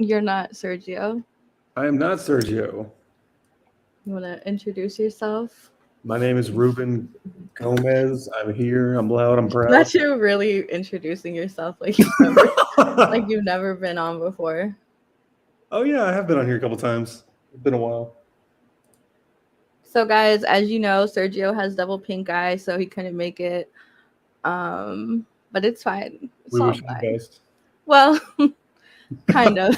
You're not Sergio. I am not Sergio. You want to introduce yourself? My name is Ruben Gomez. I'm here. I'm loud. I'm proud. Not you really introducing yourself like you've never been on before. Oh yeah, I have been on here a couple times. It's been a while. So guys, as you know, Sergio has double pink eye, so he couldn't make it. But it's fine. It's We all wish you the fine. best. Well, kind of.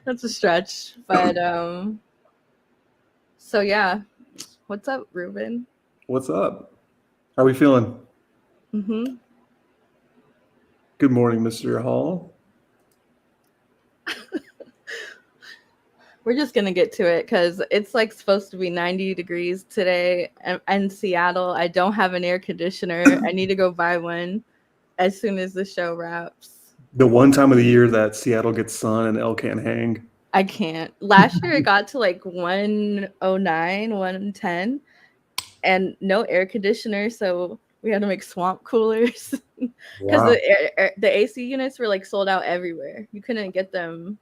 That's a stretch, but so yeah. What's up, Ruben? What's up? How are we feeling? Mm-hmm. Good morning, Mr. Hall. We're just gonna get to it because it's like supposed to be 90 degrees today in Seattle. I don't have an air conditioner. I need to go buy one as soon as the show wraps. The one time of the year that Seattle gets sun and Elle can't hang. I can't. Last year it got to like 109, 110, and no air conditioner, so we had to make swamp coolers because Wow. the AC units were like sold out everywhere. You couldn't get them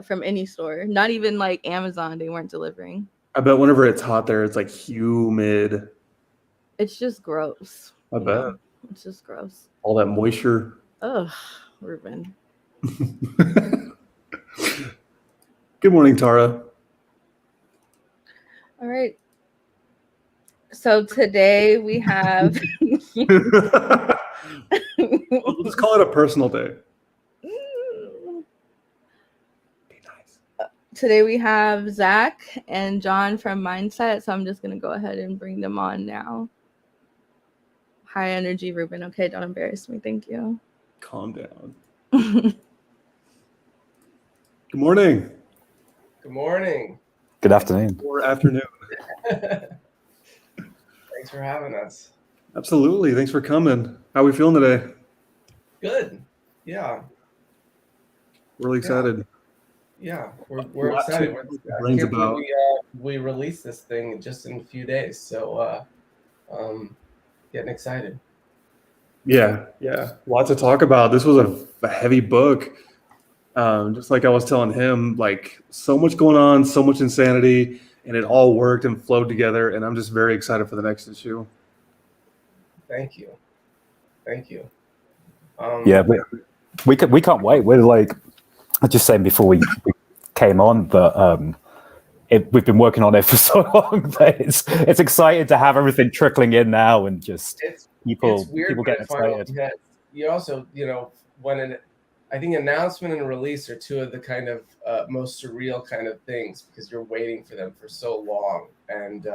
from any store, not even like Amazon. They weren't delivering. I bet whenever it's hot there, it's like humid. It's just gross. I bet. It's just gross. All that moisture. Ugh, Ruben. Good morning, Tara. All right. So today we have. Let's call it a personal day. Be nice. Today we have Zack and John from Mindset, so I'm just gonna go ahead and bring them on now. High energy, Ruben. Okay, don't embarrass me. Thank you. Calm down. Good morning. Good morning. Good afternoon. Or afternoon. Thanks for having us. Absolutely. Thanks for coming. How are we feeling today? Good. Yeah. Really excited. Yeah. We're excited. Brains about. We released this thing just in a few days, so getting excited. Yeah. Lots to talk about. This was a heavy book. Just like I was telling him, like so much going on, so much insanity, and it all worked and flowed together. And I'm just very excited for the next issue. Thank you. Yeah, we can't wait. We're like, I was just saying before we came on that we've been working on it for so long that it's exciting to have everything trickling in now and just people getting excited. You also, I think announcement and release are two of the kind of most surreal kind of things because you're waiting for them for so long, and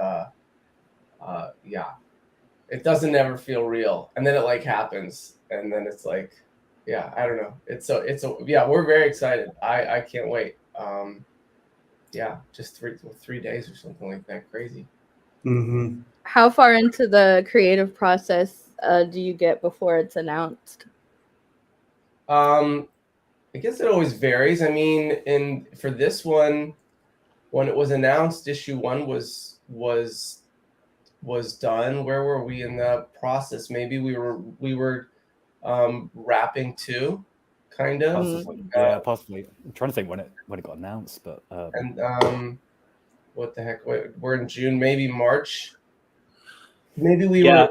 it doesn't ever feel real, and then it like happens, and then it's like, I don't know. We're very excited. I can't wait. Just 3 days or something like that. Crazy. Mm-hmm. How far into the creative process do you get before it's announced? I guess it always varies. I mean, for this one, when it was announced, issue 1 was done. Where were we in the process? Maybe we were wrapping 2, kind of. Possibly. Yeah, possibly. I'm trying to think when it got announced, but and what the heck? We're in June, maybe March. Maybe we were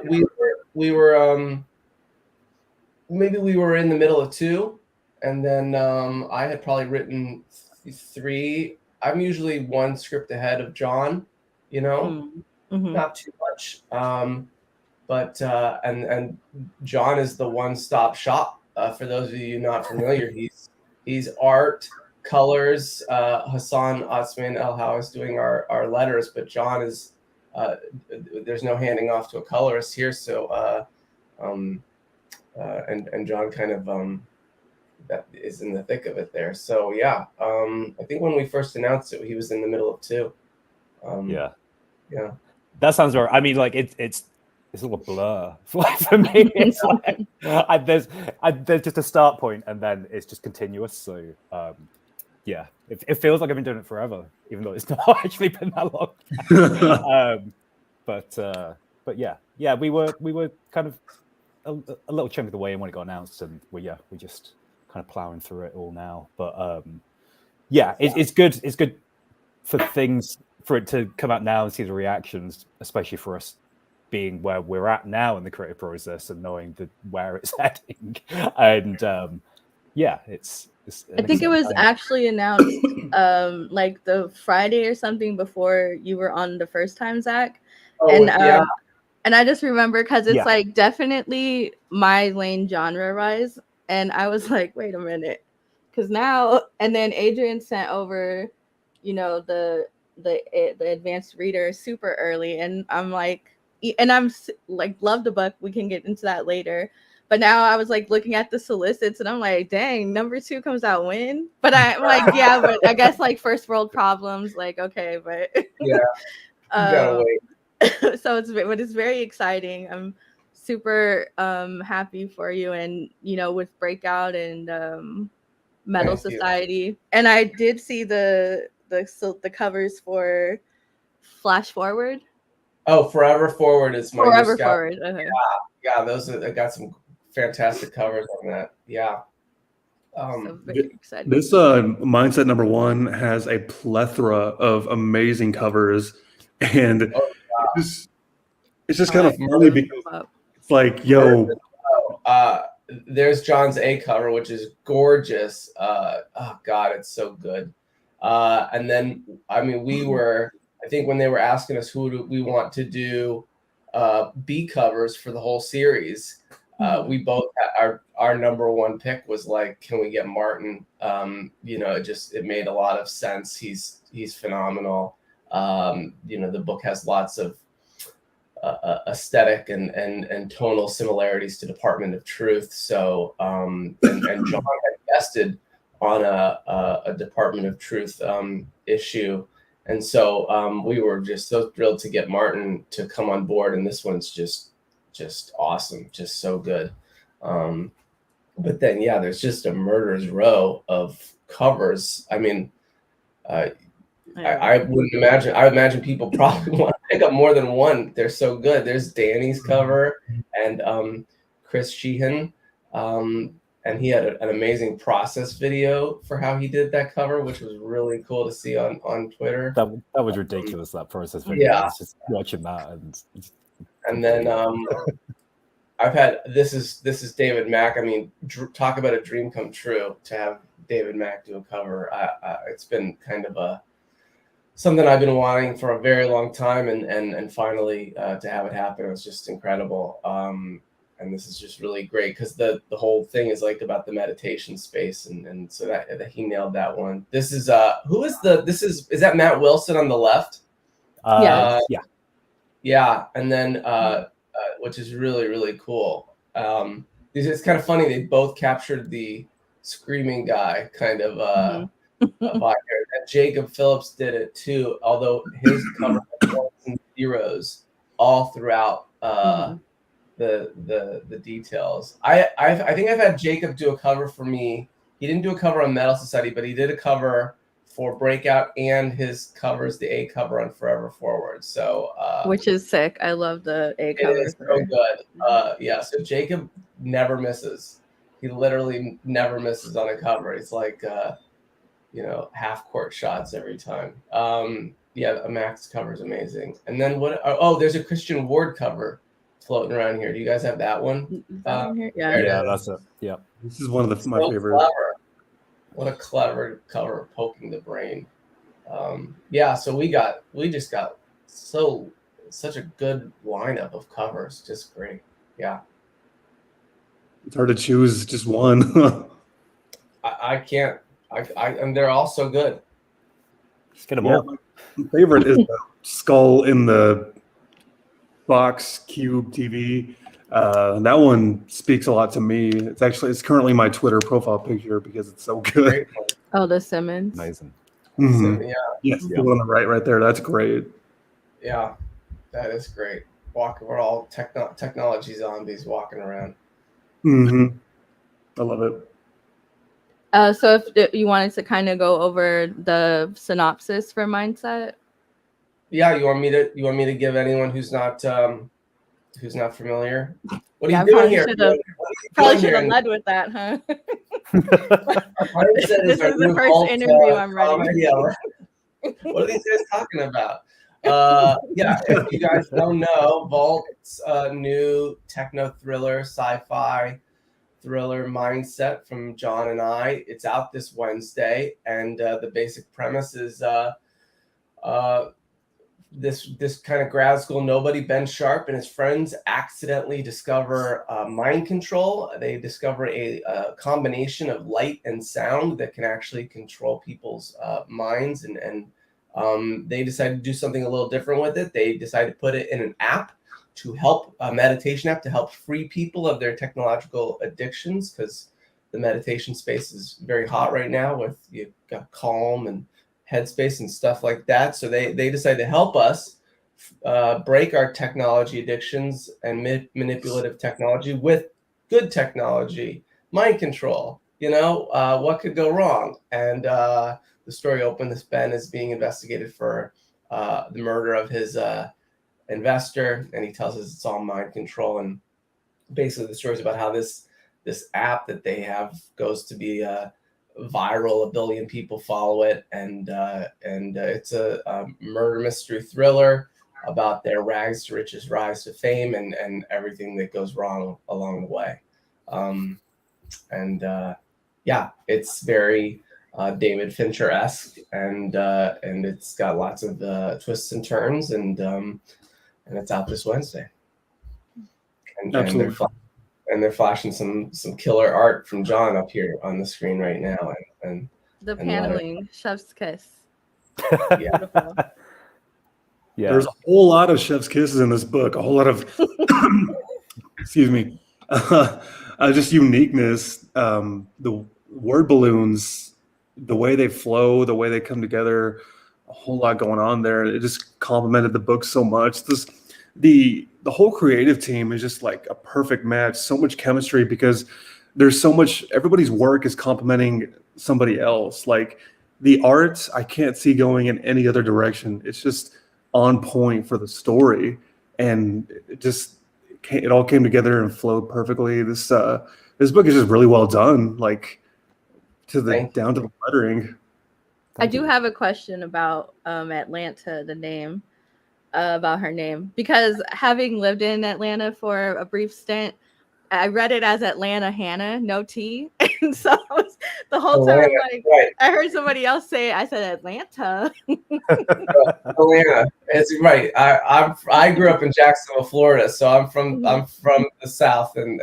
maybe we were in the middle of 2. And then I had probably written 3. I'm usually 1 script ahead of John, not too much. But and John is the one-stop shop. For those of you not familiar, he's art, colors. Hassan Osman El Hawas doing our letters, but John is there's no handing off to a colorist here. So and John kind of that is in the thick of it there. So I think when we first announced it, he was in the middle of 2. Yeah. That sounds right. I mean, like it's all a blur for me. It's like there's just a start point and then it's just continuous. So it feels like I've been doing it forever, even though it's not actually been that long. But we were kind of a little chunk of the way in when it got announced, and we just kind of plowing through it all now. But yeah, it's good. It's good for it to come out now and see the reactions, especially for us being where we're at now in the creative process and knowing where it's heading. And yeah, it's I think it was actually announced like the Friday or something before you were on the first time, Zach. And I just remember because it's like definitely my lane genre rise. And I was like, wait a minute. Because now, and then Adrian sent over, you know, the advanced reader super early. And I'm like, and I'm like, love the book. We can get into that later. But now I was like looking at the solicits and I'm like, dang, number 2 comes out when? But I'm like, yeah, but I guess like first world problems, like, okay, but yeah, you gotta wait. So it's very exciting. I'm super happy for you, and you know, with Breakout and Metal Society. And I did see the covers for Flash Forward. Oh, Forever Forward is my Forever Forward. Okay. Yeah, I got some fantastic covers on that. Yeah. So very exciting. This Mindset number 1 has a plethora of amazing covers, and it's just kind of funny because it's like, yo. There's John's A cover, which is gorgeous. Oh God, it's so good. And then, I mean, I think when they were asking us who do we want to do B covers for the whole series, we both our number 1 pick was like, can we get Martin? You know, it made a lot of sense. He's phenomenal. You know, the book has lots of aesthetic and tonal similarities to Department of Truth. So and John had invested on a Department of Truth issue. And so we were just so thrilled to get Martin to come on board. And this one's just awesome, just so good. But then, yeah, there's just a murderer's row of covers. I mean, I wouldn't imagine. I would imagine people probably want to pick up more than one. They're so good. There's Danny's cover and Chris Sheehan. And he had an amazing process video for how he did that cover, which was really cool to see on Twitter. That was ridiculous, that process video. Yeah. Just watching that. And then I've had, this is David Mack. I mean, talk about a dream come true to have David Mack do a cover. It's been kind of something I've been wanting for a very long time, and finally to have it happen, it was just incredible. And this is just really great because the whole thing is like about the meditation space, and so that he nailed that one. This is is that Matt Wilson on the left? Yeah, and then which is really, really cool. It's kind of funny, they both captured the screaming guy kind of vibe here. And Jacob Phillips did it too, although his cover had ones and zeros all throughout the details. I think I've had Jacob do a cover for me. He didn't do a cover on Metal Society, but he did a cover for Breakout, and his covers the A cover on Forever Forward. So which is sick. I love the A cover. It is so good. Yeah, so Jacob never misses. He literally never misses on a cover. It's like half court shots every time. Yeah, a Max cover is amazing. And then there's a Christian Ward cover floating around here. Do you guys have that one? Yeah, that's it. Yeah, this is one of my favorites. Clever. What a clever cover, poking the brain. Yeah, so we just got such a good lineup of covers. Just great. Yeah. It's hard to choose just one. I can't. And they're all so good. Just get them all. My favorite is the skull in the box cube TV. That one speaks a lot to me. It's currently my Twitter profile picture because it's so good. Oh, the Simmons. Amazing. Mm-hmm. Yeah. Yes, the one on the right there. That's great. Yeah, that is great. We're all technology zombies walking around. Mm-hmm. I love it. So if you wanted to kind of go over the synopsis for Mindset. Yeah, you want me to give anyone who's not familiar? What are you doing here? Probably should have led with that, huh? Mindset This our is the new first cult, interview I'm ready. comedy. What are these guys talking about? Yeah, if you guys don't know, Vault's new techno thriller, sci-fi thriller mindset from John and I. It's out this Wednesday, and the basic premise is this kind of grad school nobody, Ben Sharp and his friends, accidentally discover mind control. They discover a combination of light and sound that can actually control people's minds, and they decided to do something a little different with it. They decided to put it in an app to help, a meditation app to help free people of their technological addictions, because the meditation space is very hot right now with, you've got Calm and Headspace and stuff like that. So they decided to help us break our technology addictions and manipulative technology with good technology, mind control. What could go wrong? And the story opened, this Ben is being investigated for the murder of his investor, and he tells us it's all mind control. And basically the story is about how this app that they have goes to be viral. 1 billion people follow it, and it's a murder mystery thriller about their rags to riches rise to fame, and everything that goes wrong along the way. Yeah, it's very David Fincher-esque, and it's got lots of twists and turns, and it's out this Wednesday. Absolutely. And they're flashing some killer art from John up here on the screen right now, and the paneling, chef's kiss. Yeah. Beautiful. Yeah. There's a whole lot of chef's kisses in this book. A whole lot of, excuse me, just uniqueness. The word balloons, the way they flow, the way they come together, a whole lot going on there. It just complemented the book so much. The whole creative team is just like a perfect match. So much chemistry, because there's so much, everybody's work is complementing somebody else. Like the art, I can't see going in any other direction. It's just on point for the story, and it all came together and flowed perfectly. This book is just really well done, like down to the lettering. I do have a question about Atlanta, the name, about her name, because having lived in Atlanta for a brief stint, I read it as Atlanta Hannah, no T. And so the whole time, right. I heard somebody else say it, I said Atlanta. Atlanta. It's right. I grew up in Jacksonville, Florida, so I'm from the South, and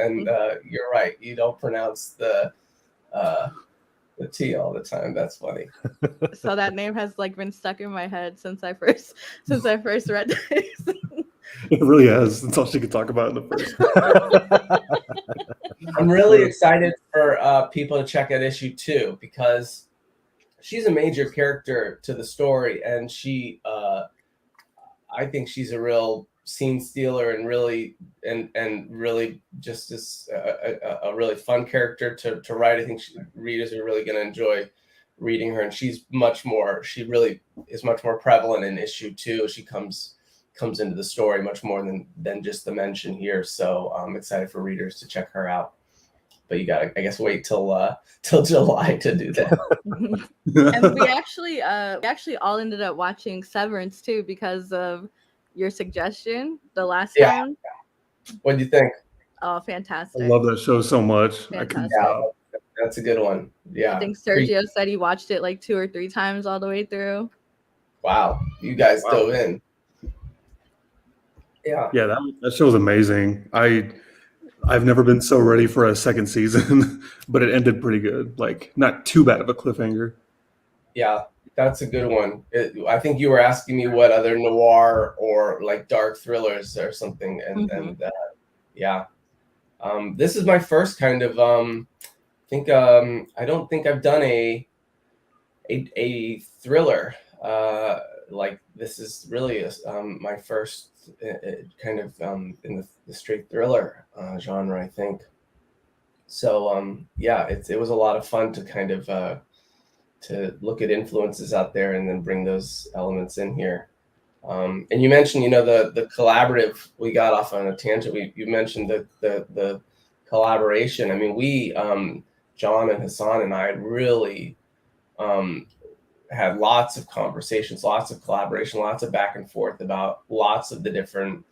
you're right. You don't pronounce the T all the time. That's funny. So that name has like been stuck in my head since I first read this. It really has. That's all she could talk about in the first. I'm really excited for people to check out issue 2, because she's a major character to the story, and she I think she's a real scene stealer, and really just this a really fun character to write. I think readers are really going to enjoy reading her, and she really is much more prevalent in issue 2. She comes into the story much more than just the mention here. So I'm excited for readers to check her out. But you gotta, I guess, wait till July to do that. And we actually all ended up watching Severance too, because of your suggestion the last time. What do you think? Oh, fantastic! I love that show so much. Fantastic. That's a good one. Yeah, I think Sergio said he watched it like 2 or 3 times all the way through. Wow, you guys dove in. Yeah, that show was amazing. I've never been so ready for a second season, but it ended pretty good. Like, not too bad of a cliffhanger. Yeah, that's a good one. I think you were asking me what other noir or like dark thrillers or something, and this is my first kind of I don't think I've done a thriller like this. Is really my first kind of in the straight thriller genre, I think. So it was a lot of fun to kind of to look at influences out there and then bring those elements in here. And you mentioned, the collaborative. We got off on a tangent. You mentioned the collaboration. I mean, we John and Hassan and I really had lots of conversations, lots of collaboration, lots of back and forth about lots of the different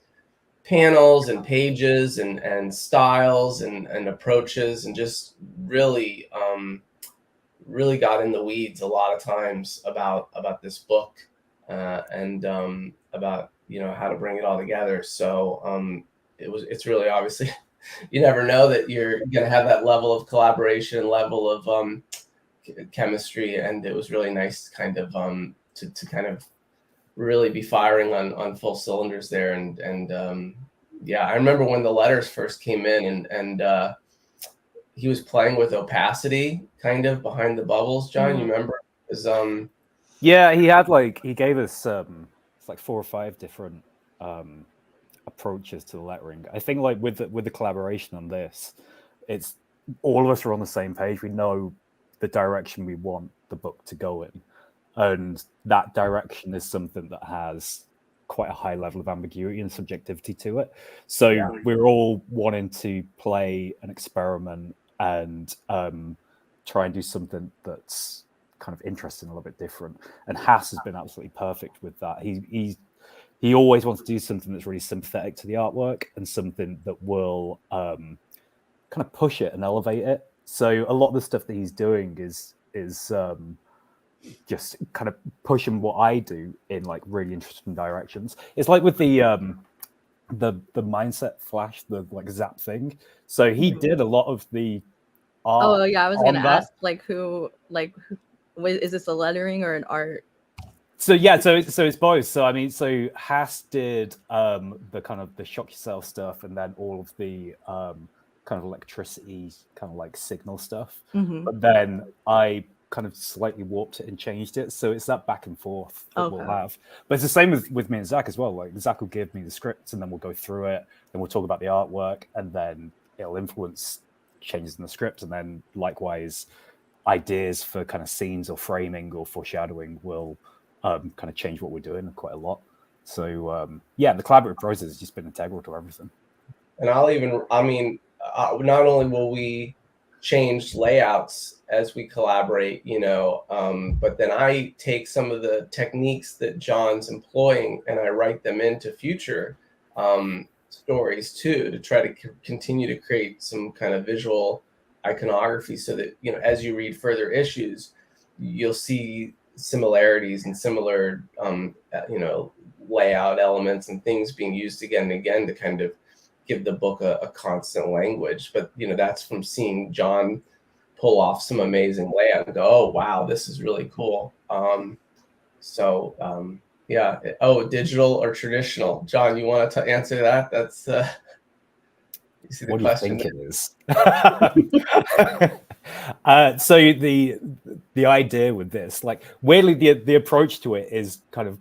panels and pages and styles and approaches, and just really really got in the weeds a lot of times about this book, and about, you know, how to bring it all together. So it's really, obviously, you never know that you're going to have that level of collaboration, level of chemistry, and it was really nice kind of to kind of really be firing on full cylinders there. And yeah, I remember when the letters first came in, and he was playing with opacity kind of behind the bubbles. John, you remember? It was, yeah, he gave us it's like 4 or 5 different approaches to the lettering. I think like with the collaboration on this, it's all of us are on the same page. We know the direction we want the book to go in, and that direction is something that has quite a high level of ambiguity and subjectivity to it. So we're all wanting to play an experiment and try and do something that's kind of interesting, a little bit different. And Hass has been absolutely perfect with that. He always wants to do something that's really sympathetic to the artwork and something that will kind of push it and elevate it. So a lot of the stuff that he's doing is just kind of pushing what I do in like really interesting directions. It's like with the mindset flash, the like zap thing. So he did a lot of the art. Oh yeah, I was gonna ask who is this a lettering or an art? So yeah, so it's both. So I mean, so Hass did the kind of the shock yourself stuff, and then all of the kind of electricity, kind of like signal stuff. But then I kind of slightly warped it and changed it, so it's that back and forth that we'll have. But it's the same with me and Zach as well. Like Zach will give me the scripts, and then we'll go through it, then we'll talk about the artwork, and then it'll influence changes in the script, and then likewise ideas for kind of scenes or framing or foreshadowing will kind of change what we're doing quite a lot. So yeah, the collaborative process has just been integral to everything. And not only will we change layouts as we collaborate, you know, but then I take some of the techniques that John's employing and I write them into future stories too, to try to continue to create some kind of visual iconography, so that, you know, as you read further issues, you'll see similarities and similar you know, layout elements and things being used again and again to kind of give the book a constant language. But, you know, that's from seeing John pull off some amazing layout and go, oh wow, this is really cool. Yeah. Oh, digital or traditional? John, you want to answer that? That's you see the what question. Do you think it is? So the idea with this, like weirdly, the approach to it is kind of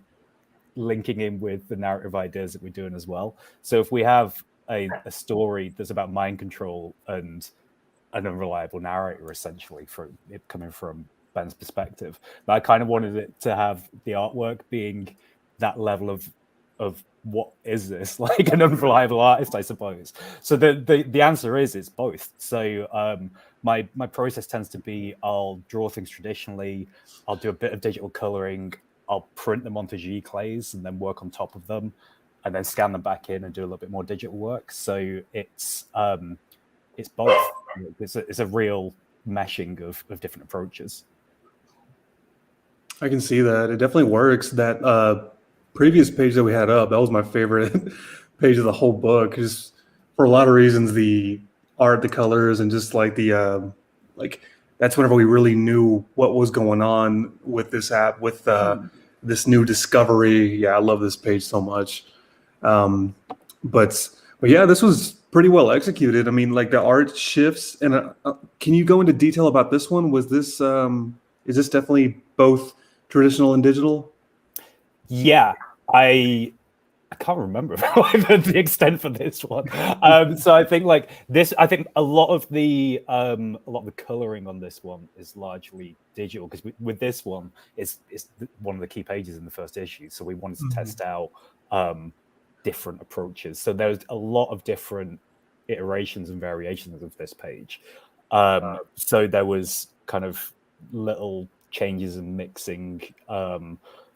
linking in with the narrative ideas that we're doing as well. So if we have a story that's about mind control and an unreliable narrator, essentially, from it coming from Ben's perspective, but I kind of wanted it to have the artwork being that level of what is this, like an unreliable artist, I suppose. So the answer is it's both. So my process tends to be, I'll draw things traditionally, I'll do a bit of digital coloring, I'll print them onto G clays and then work on top of them, and then scan them back in and do a little bit more digital work. So it's both. It's a real meshing of different approaches. I can see that. It definitely works. That previous page that we had up, that was my favorite page of the whole book, just for a lot of reasons. The art, the colors, and just like the like, that's whenever we really knew what was going on with this app, with this new discovery. Yeah, I love this page so much. But yeah, this was pretty well executed. I mean, like the art shifts. And can you go into detail about this one? Was this is this definitely both traditional and digital? Yeah, I can't remember the extent for this one. So I think like this, I think a lot of the coloring on this one is largely digital, because with this one, it's one of the key pages in the first issue. So we wanted to test out different approaches. So there's a lot of different iterations and variations of this page. So there was kind of little changes in mixing.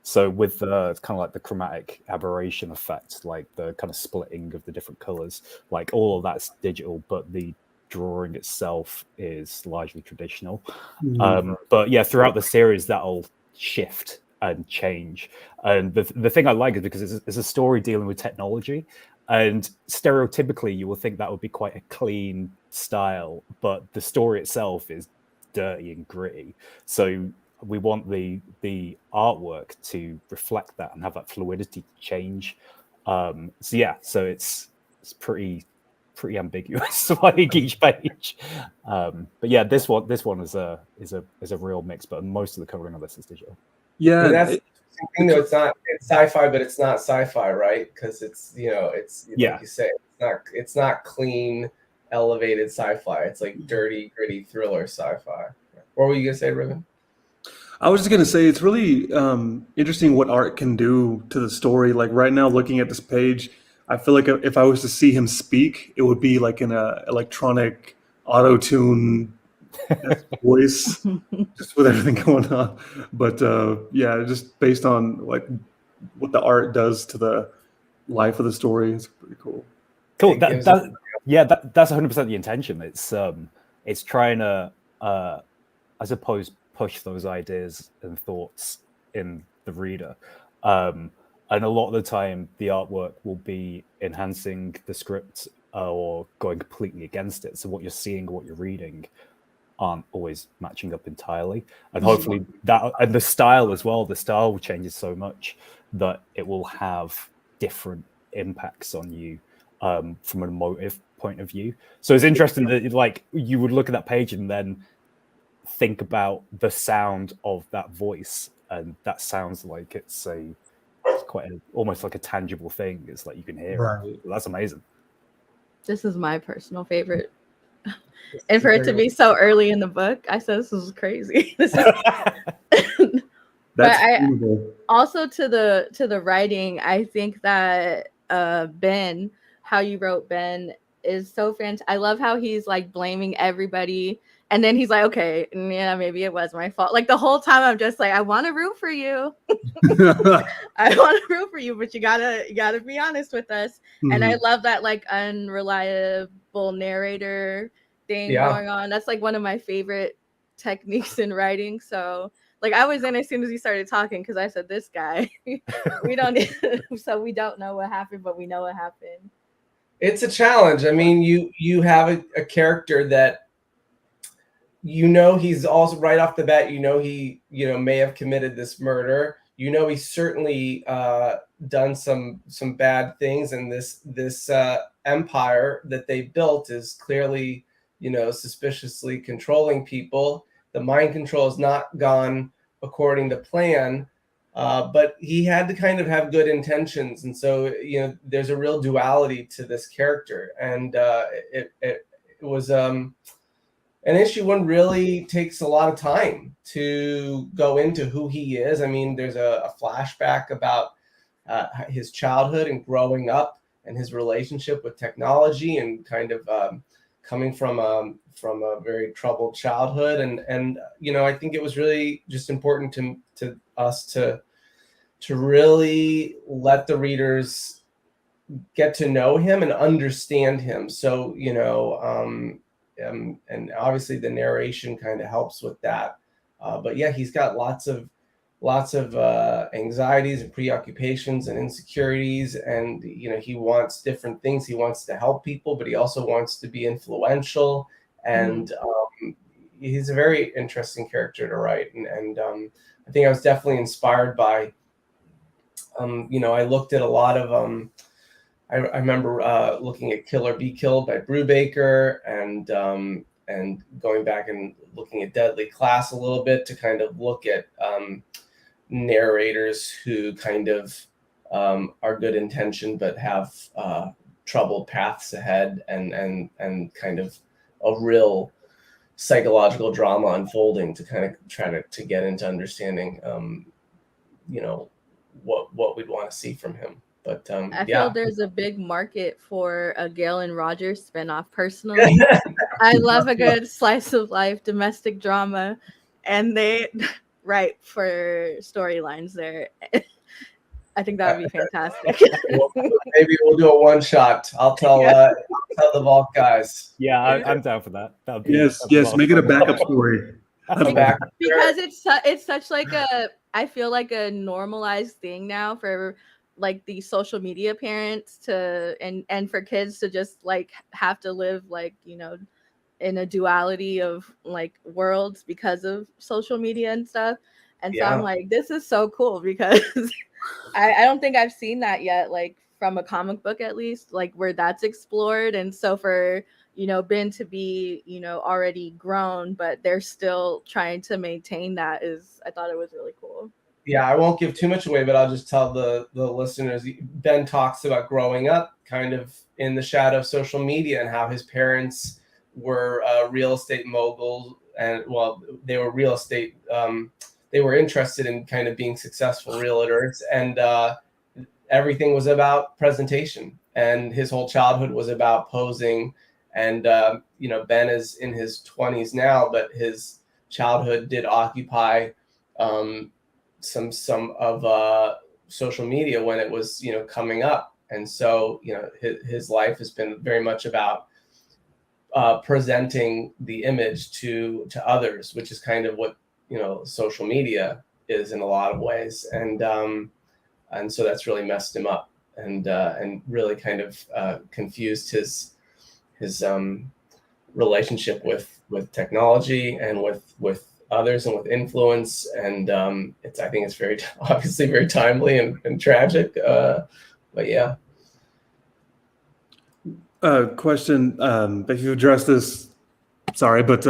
So with the kind of like the chromatic aberration effect, like the kind of splitting of the different colors, like all of that's digital, but the drawing itself is largely traditional. But yeah, throughout the series, that'll shift and change. And the thing I like is because it's a story dealing with technology, and stereotypically you will think that would be quite a clean style, but the story itself is dirty and gritty. So we want the artwork to reflect that and have that fluidity change. So yeah, so it's pretty ambiguous like each page. But yeah, this one is a real mix, but most of the coloring of this is digital. Yeah, I mean, that's the thing though. It's sci-fi, but it's not sci-fi, right? Because it's like you say, it's not clean, elevated sci-fi. It's like dirty, gritty thriller sci-fi. What were you gonna say, Riven? I was just going to say it's really interesting what art can do to the story. Like right now, looking at this page, I feel like if I was to see him speak, it would be like in a electronic auto-tune voice, just with everything going on. But yeah, just based on like what the art does to the life of the story, it's pretty cool. Cool. That's 100% the intention. It's trying to, I suppose, push those ideas and thoughts in the reader. And a lot of the time, the artwork will be enhancing the script or going completely against it. So what you're seeing, what you're reading, aren't always matching up entirely. And hopefully that, and the style as well, the style changes so much that it will have different impacts on you from an emotive point of view. So it's interesting that like you would look at that page and then think about the sound of that voice, and that sounds like it's almost like a tangible thing. It's like you can hear it. That's amazing. This is my personal favorite. And for it to be so early in the book, I said this is crazy. This is also to the writing, I think that Ben, how you wrote Ben is so fantastic. I love how he's like blaming everybody, and then he's like, okay, yeah, maybe it was my fault. Like the whole time I'm just like, I want to root for you. I want to root for you, but you gotta be honest with us. And I love that like unreliable narrator thing going on. That's like one of my favorite techniques in writing. So like I was in as soon as he started talking, because I said, this guy, we don't know what happened, but we know what happened. It's a challenge. I mean, you have a character that he's also right off the bat, he may have committed this murder. He's certainly done some bad things, and this empire that they built is clearly suspiciously controlling people. The mind control has not gone according to plan, but he had to kind of have good intentions, and so there's a real duality to this character, and it was an issue one really takes a lot of time to go into who he is. I mean, there's a flashback about his childhood and growing up and his relationship with technology, and kind of coming from a very troubled childhood. And I think it was really just important to us to really let the readers get to know him and understand him. So, and obviously the narration kind of helps with that. But yeah, he's got lots of anxieties and preoccupations and insecurities, and he wants different things. He wants to help people, but he also wants to be influential, and he's a very interesting character to write. And I think I was definitely inspired by I looked at a lot of I remember looking at Kill or Be Killed by Brubaker, and going back and looking at Deadly Class a little bit to kind of look at narrators who kind of are good intentioned but have troubled paths ahead, and kind of a real psychological drama unfolding to kind of try to get into understanding what we'd want to see from him. But I feel there's a big market for a Gale and Rogers spinoff personally. I love a good slice of life domestic drama, and they write for storylines there. I think that would be fantastic. Maybe we'll do a one shot. I'll tell the Vault guys. Yeah, I'm down for that. That would be Yes, make it a backup story. Because it's such like I feel like a normalized thing now for like the social media parents to and for kids to just like have to live like, you know, in a duality of like worlds because of social media and stuff. And so I'm like, this is so cool because I don't think I've seen that yet, like from a comic book at least, like where that's explored. And so for, you know, Ben to be, you know, already grown, but they're still trying to maintain that is, I thought it was really cool. Yeah, I won't give too much away, but I'll just tell the listeners. Ben talks about growing up kind of in the shadow of social media and how his parents were real estate moguls, and well, they were real estate. They were interested in kind of being successful realtors, and everything was about presentation. And his whole childhood was about posing. And you know, Ben is in his 20s now, but his childhood did occupy some of social media when it was, you know, coming up. And so, you know, his life has been very much about presenting the image to others, which is kind of what, you know, social media is in a lot of ways. And so that's really messed him up and really kind of confused his relationship with technology and with others and with influence. And I think it's very obviously very timely and tragic. But yeah. Question, if you address this, sorry, but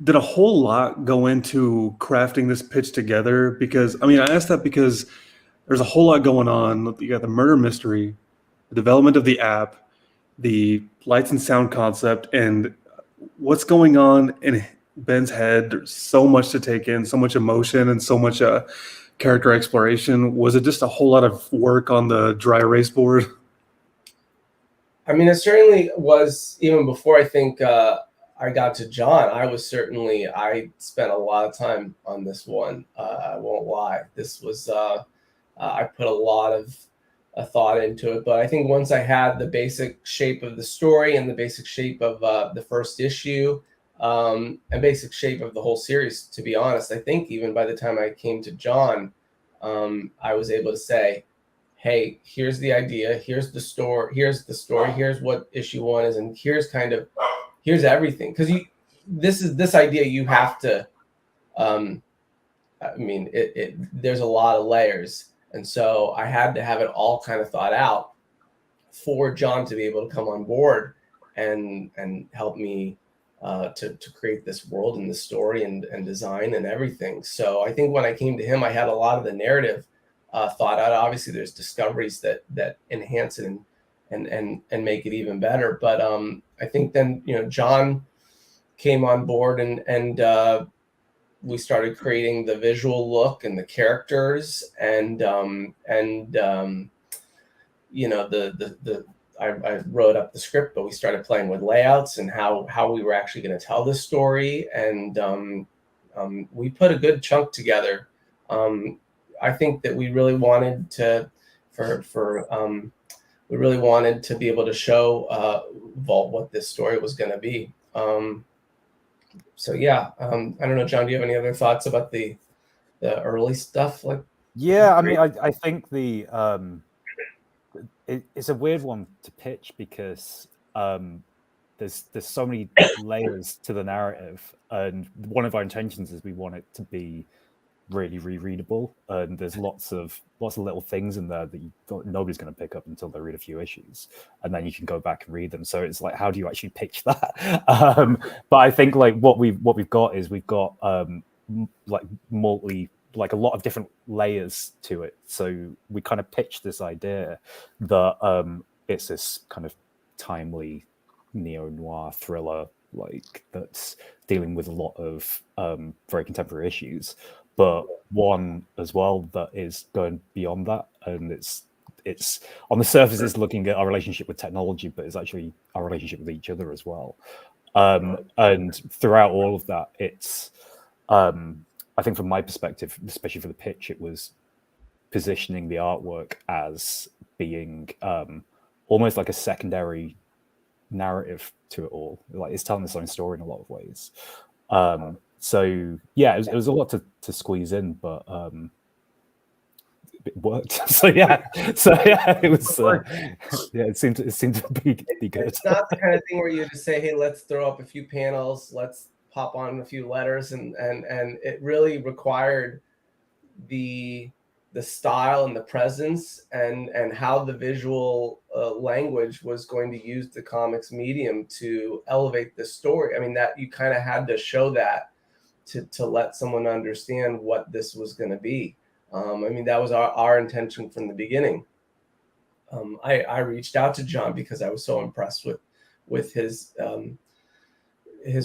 did a whole lot go into crafting this pitch together? Because, I mean, I asked that because there's a whole lot going on. You got the murder mystery, the development of the app, the lights and sound concept, and what's going on in Ben's head. There's so much to take in, so much emotion and so much character exploration. Was it just a whole lot of work on the dry erase board? I mean, it certainly was. Even before I think I got to John, I spent a lot of time on this one. I won't lie. This was I put a lot of thought into it. But I think once I had the basic shape of the story and the basic shape of the first issue and basic shape of the whole series, to be honest, I think even by the time I came to John, I was able to say, hey, here's the idea, here's the story, here's what issue 1 is, and here's everything. Because this idea you have to, I mean, there's a lot of layers. And so I had to have it all kind of thought out for John to be able to come on board and help me to create this world and this story and design and everything. So I think when I came to him, I had a lot of the narrative thought out. Obviously, there's discoveries that enhance it and make it even better. But I think then, you know, John came on board and we started creating the visual look and the characters and you know, I wrote up the script, but we started playing with layouts and how we were actually going to tell this story. And we put a good chunk together. I think that we really wanted to, we really wanted to be able to show Vault what this story was going to be. So yeah, I don't know, John, do you have any other thoughts about the early stuff? Like, yeah, I mean, I think it's a weird one to pitch because there's so many layers to the narrative, and one of our intentions is we want it to be really rereadable, and there's lots of little things in there that nobody's going to pick up until they read a few issues, and then you can go back and read them. So it's like, how do you actually pitch that? But I think like what we've got is we've got like a lot of different layers to it. So we kind of pitched this idea that it's this kind of timely neo-noir thriller, like that's dealing with a lot of very contemporary issues, but one as well that is going beyond that, and it's it's on the surface it's looking at our relationship with technology, but it's actually our relationship with each other as well. And throughout all of that, it's I think from my perspective, especially for the pitch, it was positioning the artwork as being almost like a secondary narrative to it all. Like it's telling its own story in a lot of ways. So yeah, it was a lot to squeeze in, but it worked. So yeah, it was. Yeah, it seemed to be good. It's not the kind of thing where you just say, "Hey, let's throw up a few panels, let's pop on a few letters," and it really required the style and the presence and how the visual language was going to use the comics medium to elevate the story. I mean, that you kind of had to show that to let someone understand what this was going to be. I mean, that was our intention from the beginning. I reached out to John because I was so impressed with his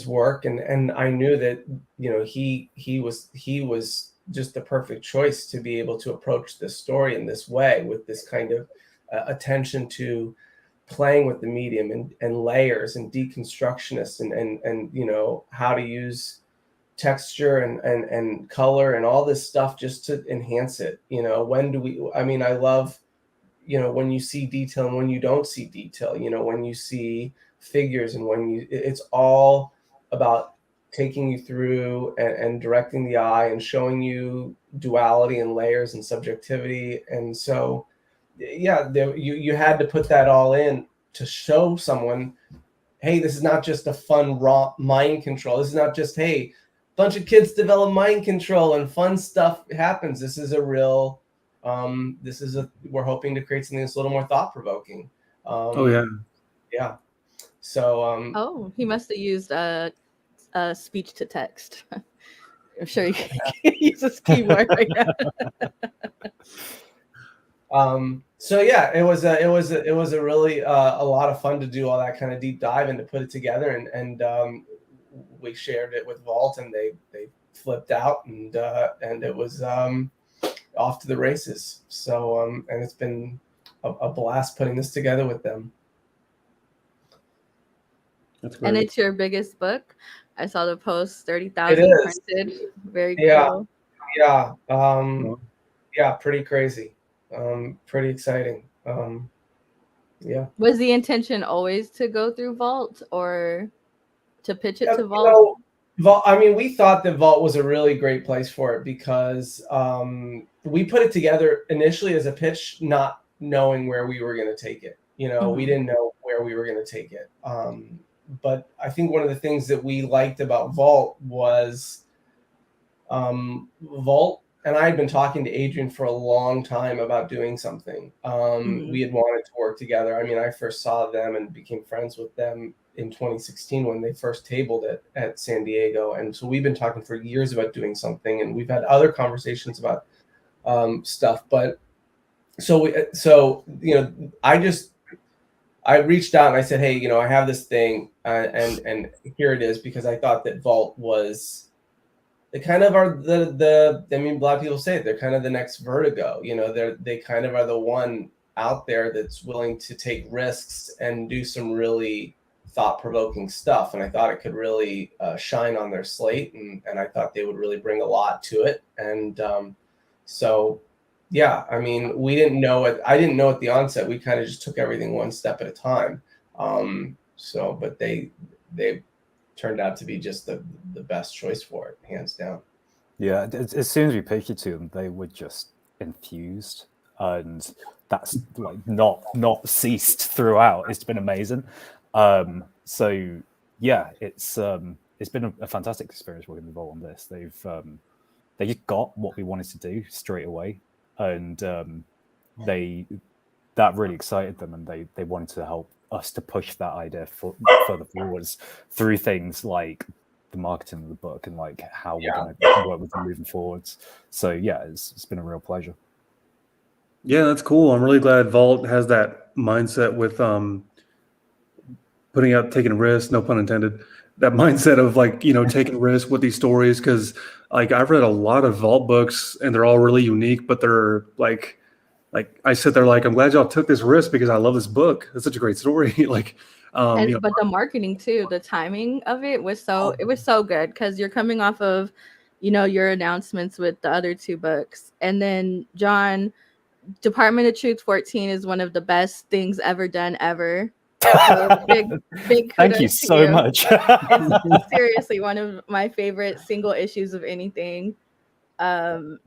work, and I knew that, you know, he was just the perfect choice to be able to approach this story in this way, with this kind of attention to playing with the medium and layers and deconstructionist and you know, how to use texture and color and all this stuff just to enhance it. You know, I mean, I love, you know, when you see detail and when you don't see detail, you know, when you see figures and it's all about taking you through and directing the eye and showing you duality and layers and subjectivity. And so, yeah, you had to put that all in to show someone, hey, this is not just a fun raw mind control. This is not just, hey, bunch of kids develop mind control and fun stuff happens. This is a real, we're hoping to create something that's a little more thought-provoking. Yeah. So, he must have used speech to text. I'm sure he uses keyboard right now. So yeah, it was a really a lot of fun to do all that kind of deep dive and to put it together, and we shared it with Vault, and they flipped out, and it was off to the races. So and it's been a blast putting this together with them. That's great. And it's your biggest book. I saw the post, 30,000 printed. Very cool. Yeah. Yeah, pretty crazy. Pretty exciting. Yeah. Was the intention always to go through Vault or to pitch it to Vault? You know, Vault? I mean, we thought that Vault was a really great place for it because we put it together initially as a pitch, not knowing where we were going to take it. You know, we didn't know where we were going to take it. But I think one of the things that we liked about Vault was Vault and I had been talking to Adrian for a long time about doing something. We had wanted to work together. I mean, I first saw them and became friends with them in 2016 when they first tabled it at San Diego. And so we've been talking for years about doing something, and we've had other conversations about stuff. But so you know, I reached out and I said, hey, you know, I have this thing and here it is, because I thought that Vault was, they kind of are I mean, a lot of people say it, they're kind of the next Vertigo. You know, they kind of are the one out there that's willing to take risks and do some really thought-provoking stuff. And I thought it could really shine on their slate, and I thought they would really bring a lot to it. And so, yeah, I mean, we didn't know it. I didn't know at the onset. We kind of just took everything one step at a time. But they turned out to be just the best choice for it, hands down. Yeah, as soon as we pitched it to them, they were just enthused, and that's like not ceased throughout. It's been amazing. So yeah, it's been a fantastic experience working with Vault on this. They just got what we wanted to do straight away, and that really excited them, and they wanted to help us to push that idea further forwards through things like the marketing of the book and like how we're going to work with them moving forwards. So yeah, it's been a real pleasure. Yeah, that's cool. I'm really glad Vault has that mindset with taking risks, no pun intended, that mindset of like, you know, taking risks with these stories. Cause like I've read a lot of Vault books and they're all really unique, but they're like, like I sit there like, I'm glad y'all took this risk because I love this book. It's such a great story. Like, but the marketing too, the timing of it was so good because you're coming off of, your announcements with the other two books, and then John, Department of Truth 14 is one of the best things ever done ever. So big Thank you kudos to so much. It's seriously one of my favorite single issues of anything. And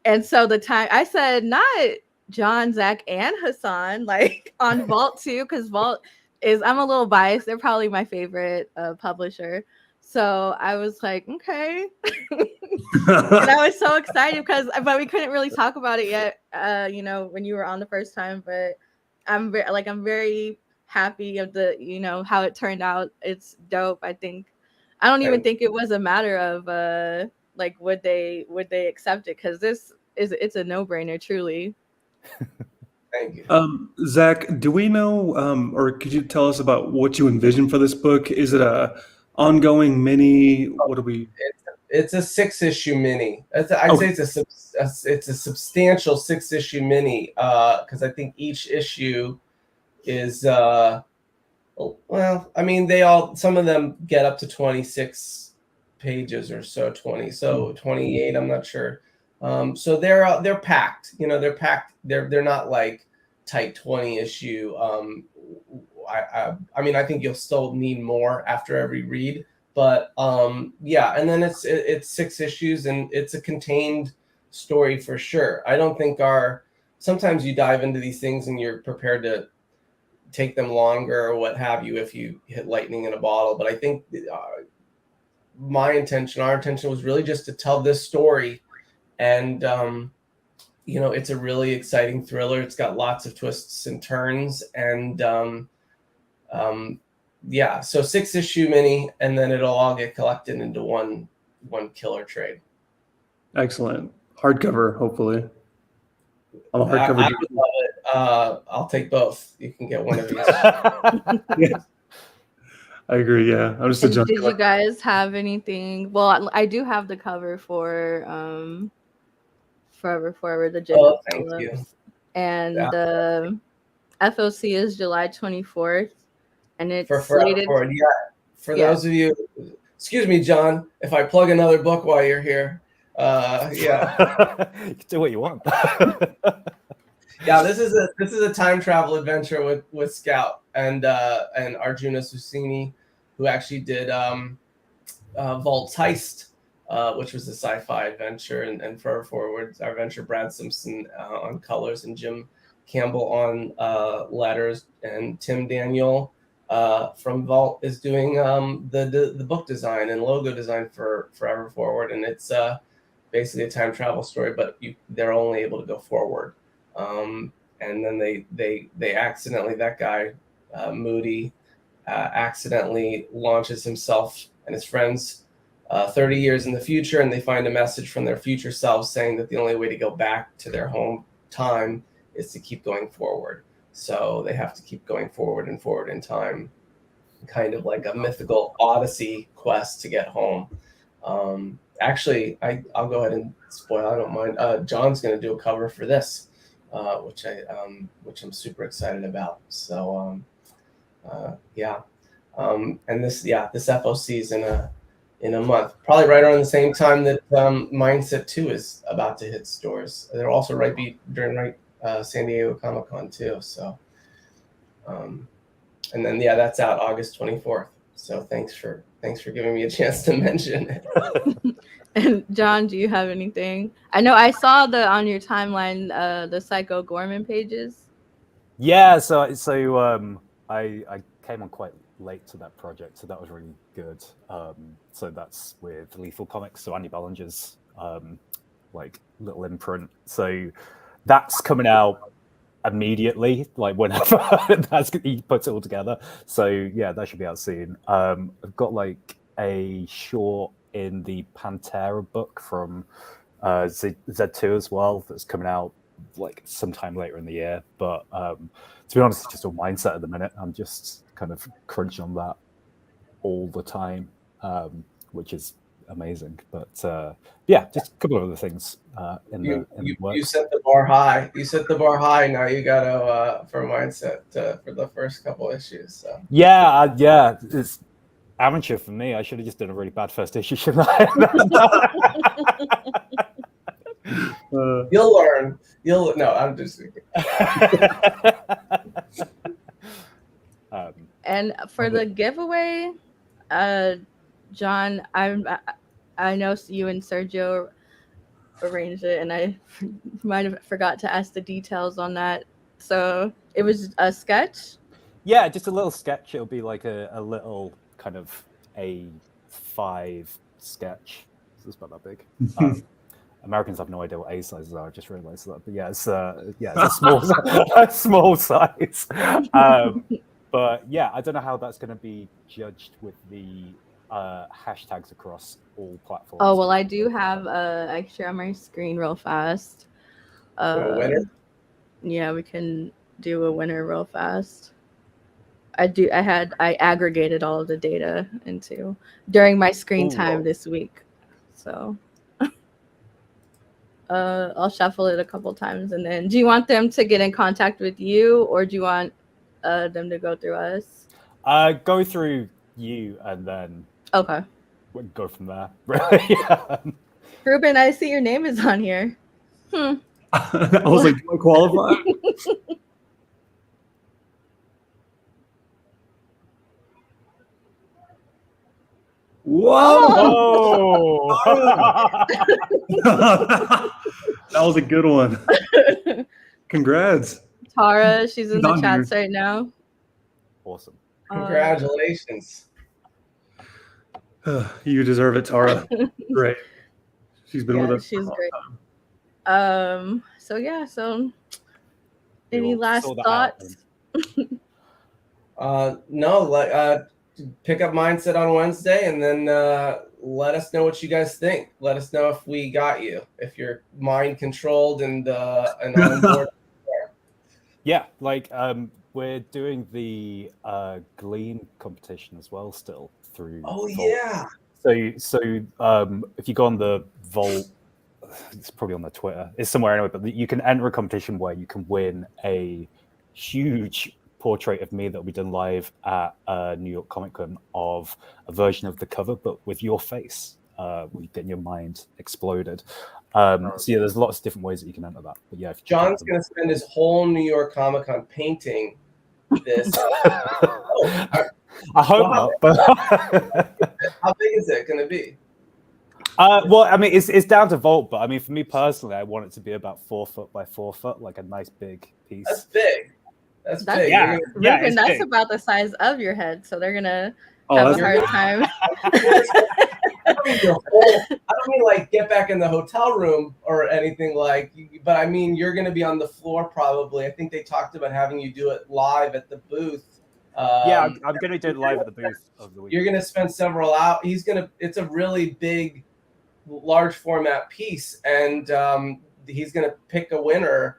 and so the time I said not John, Zack, and Hassan like on Vault 2, because Vault is, I'm a little biased. They're probably my favorite publisher. So I was like, okay. And I was so excited but we couldn't really talk about it yet, when you were on the first time. But I'm very happy of the, how it turned out. It's dope. I don't even think it was a matter of like would they accept it, because it's a no-brainer, truly. Thank you. Zack, do we know, or could you tell us about what you envision for this book? Is it a ongoing mini? What do we? It's a 6-issue mini. I'd say it's a substantial 6-issue mini, because I think each issue is well, I mean, some of them get up to 26 pages or so, 28. I'm not sure. So they're packed. They're packed. They're not like tight 20 issue. I mean, I think you'll still need more after every read. But yeah, and then it's 6 issues, and it's a contained story for sure. I don't think sometimes you dive into these things and you're prepared to take them longer or what have you if you hit lightning in a bottle. But I think our intention was really just to tell this story, and it's a really exciting thriller. It's got lots of twists and turns, and yeah, so 6-issue mini, and then it'll all get collected into one killer trade. Excellent. Hardcover, hopefully. I'm a hardcover. I would love it. I'll take both. You can get one of these. Yeah. I agree. Yeah, I'm just a junkie. Did you guys have anything? Well, I do have the cover for Forever Forward, the Jacob Phillips, and the FOC is July 24th. And it's slated. Yeah. For those of you, excuse me, John, if I plug another book while you're here. Yeah. You can do what you want. Yeah, this is a time travel adventure with Scout and Arjuna Susini, who actually did Vault's Heist, which was a sci-fi adventure, and Forever Forward, our adventure, Brad Simpson on colors, and Jim Campbell on letters, and Tim Daniel from Vault is doing the book design and logo design for Forever Forward, and it's basically a time travel story, but they're only able to go forward. And then they accidentally, that guy Moody accidentally launches himself and his friends 30 years in the future, and they find a message from their future selves saying that the only way to go back to their home time is to keep going forward. So they have to keep going forward and forward in time, kind of like a mythical Odyssey quest to get home. Actually, I'll go ahead and spoil. I don't mind. John's going to do a cover for this, which I'm super excited about. So yeah, and this FOC is in a month, probably right around the same time that Mindset 2 is about to hit stores. They're also during San Diego Comic-Con too. So, and then that's out August 24th. So thanks for giving me a chance to mention it. And John, do you have anything? I know I saw on your timeline the Psycho Gorman pages. Yeah, so I came on quite late to that project, so that was really good. So that's with Lethal Comics, so Andy Ballinger's like little imprint. So that's coming out immediately, like whenever he puts it all together. So yeah, that should be out soon. I've got like a short in the Pantera book from Z2 as well that's coming out like sometime later in the year. But to be honest, it's just a mindset at the minute. I'm just kind of crunching on that all the time, which is amazing. But yeah, just a couple of other things in the works. You set the bar high. You set the bar high. Now you got to for mindset for the first couple issues. So. Yeah, yeah, it's amateur for me. I should have just done a really bad first issue, shouldn't I? You'll learn. No, I'm just thinking. And for the giveaway, John, I know you and Sergio arranged it, and I might have forgot to ask the details on that. So it was a sketch? Yeah, just a little sketch. It'll be like a little kind of A5 sketch. So it's about that big. Americans have no idea what A sizes are. I just realized that. But yeah, it's a small, a small size. But yeah, I don't know how that's going to be judged with the hashtags across all platforms. Oh, well, I do have I share on my screen real fast. A winner? Yeah, we can do a winner real fast. I aggregated all of the data into during my screen time this week. So I'll shuffle it a couple times, and then do you want them to get in contact with you, or do you want them to go through us? Go through you, and then okay, we'll go from there. Ruben, I see your name is on here. I was like, do I qualify? Whoa! That was a good one. Congrats. Tara, she's in the chats right now. Awesome. Congratulations. You deserve it, Tara. Great. She's been with us. She's great. So yeah, any last thoughts? No, pick up Mindset on Wednesday, and then let us know what you guys think. Let us know if we got you, if you're mind controlled and on board. Yeah, we're doing the Gleam competition as well still through. Oh Vault. Yeah. So if you go on the Vault, it's probably on the Twitter. It's somewhere anyway, but you can enter a competition where you can win a huge portrait of me that will be done live at New York Comic Con of a version of the cover, but with your face, getting your mind exploded. So yeah, there's lots of different ways that you can enter that. But yeah, John's going to spend his whole New York Comic Con painting this. I hope not. But how big is it going to be? Well, I mean, it's down to Vault, but I mean, for me personally, I want it to be about 4 foot by 4 foot, like a nice big piece. That's big. That's big. Yeah, Ruben, that's big. About the size of your head, so they're gonna have a hard time. I don't mean like get back in the hotel room or anything but I mean you're gonna be on the floor probably. I think they talked about having you do it live at the booth. Yeah, I'm gonna do it live at the booth of the week. You're gonna spend several hours. It's a really big, large format piece, and he's gonna pick a winner.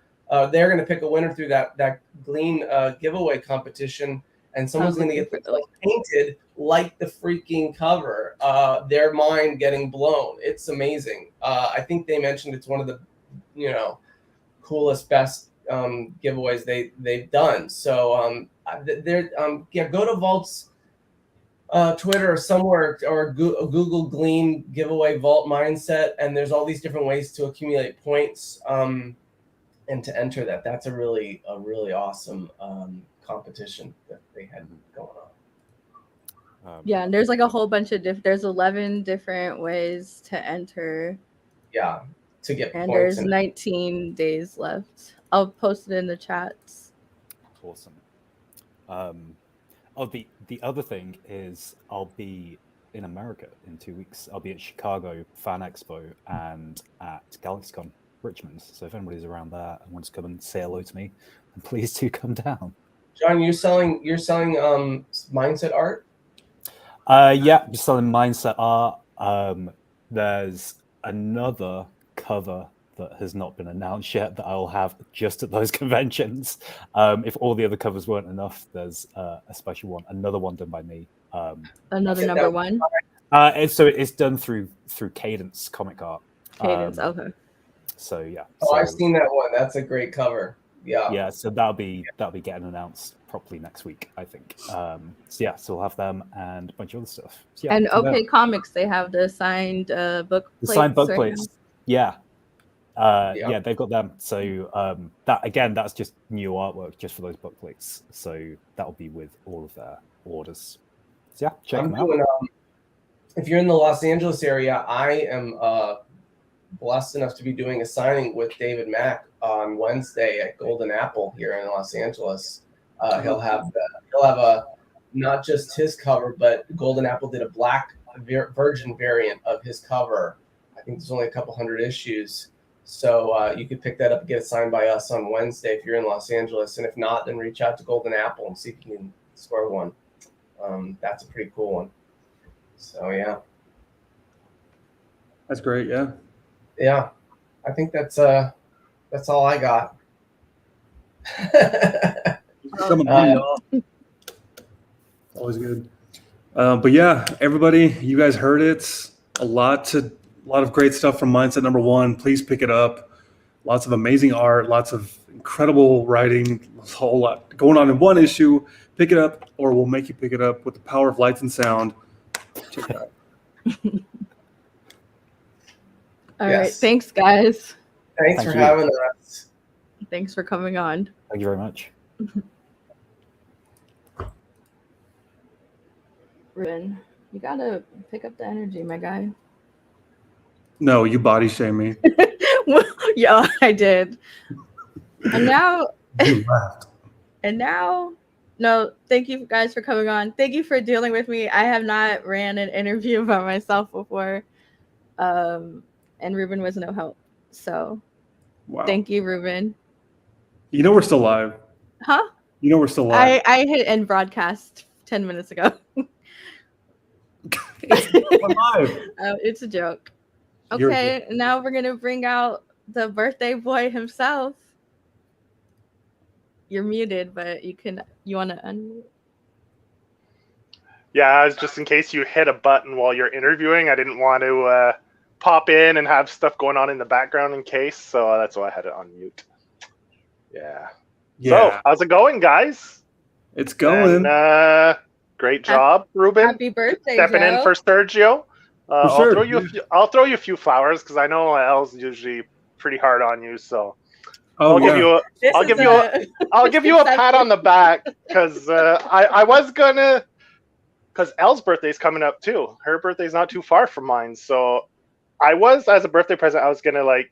They're going to pick a winner through that Glean giveaway competition, and someone's going to get painted like the freaking cover. Their mind getting blown. It's amazing. I think they mentioned it's one of the, coolest, best giveaways they've done. So go to Vault's Twitter or somewhere, or Google Glean giveaway Vault Mindset, and there's all these different ways to accumulate points. And to enter that's a really awesome competition that they had going on. Yeah, and there's like a whole bunch of there's 11 different ways to enter. Yeah, to get and points. There's 19 days left. I'll post it in the chats. Awesome. The other thing is I'll be in America in 2 weeks. I'll be at Chicago Fan Expo and at GalaxyCon Richmond. So if anybody's around there and wants to come and say hello to me, then please do come down. John, you're selling mindset art? Yeah, I'm selling mindset art. There's another cover that has not been announced yet that I'll have just at those conventions. If all the other covers weren't enough, there's a special one, another one done by me. Another number one? It's done through Cadence Comic Art. Cadence, okay. So yeah. Oh, so, I've seen that one. That's a great cover. Yeah. Yeah, so that'll be getting announced properly next week, I think. So we'll have them and a bunch of other stuff. So, and OK Comics, they have the signed book plates. The signed book right plates. now. Yeah, they've got them. So that's just new artwork just for those book plates. So that'll be with all of their orders. So check them out. If you're in the Los Angeles area, I am blessed enough to be doing a signing with David Mack on Wednesday at Golden Apple here in Los Angeles. He'll have a not just his cover, but Golden Apple did a black virgin variant of his cover. I think there's only a couple hundred issues, so you could pick that up and get it signed by us on Wednesday if you're in Los Angeles. And if not, then reach out to Golden Apple and see if you can score one. That's a pretty cool one. So yeah, that's great. Yeah, I think that's all I got. Always good. But yeah, everybody, you guys heard it. A lot of great stuff from Mindset Number One. Please pick it up. Lots of amazing art, lots of incredible writing, a whole lot going on in one issue. Pick it up, or we'll make you pick it up with the power of lights and sound. Check it out. All right. Thanks, guys. Thanks for having us. Thanks for coming on. Thank you very much. Ruben, you gotta pick up the energy, my guy. No, you body shame me. Yeah, I did. And now, You laughed. No, thank you guys for coming on. Thank you for dealing with me. I have not ran an interview by myself before. And Ruben was no help. So Thank you, Ruben. You know we're still live. Huh? You know we're still live. I hit end broadcast 10 minutes ago. We're live. It's a joke. Okay, now we're gonna bring out the birthday boy himself. You're muted, but you want to unmute? Yeah, just in case you hit a button while you're interviewing, I didn't want to pop in and have stuff going on in the background in case, so that's why I had it on mute. Yeah. So, how's it going, guys? It's going. And, great job, Ruben. Happy birthday, stepping Joe. in for Sergio. Sure. I'll throw you a few flowers because I know Elle's usually pretty hard on you. So I'll give you a pat on the back because I was gonna, because Elle's birthday's coming up too. Her birthday's not too far from mine, so I was, as a birthday present, I was gonna like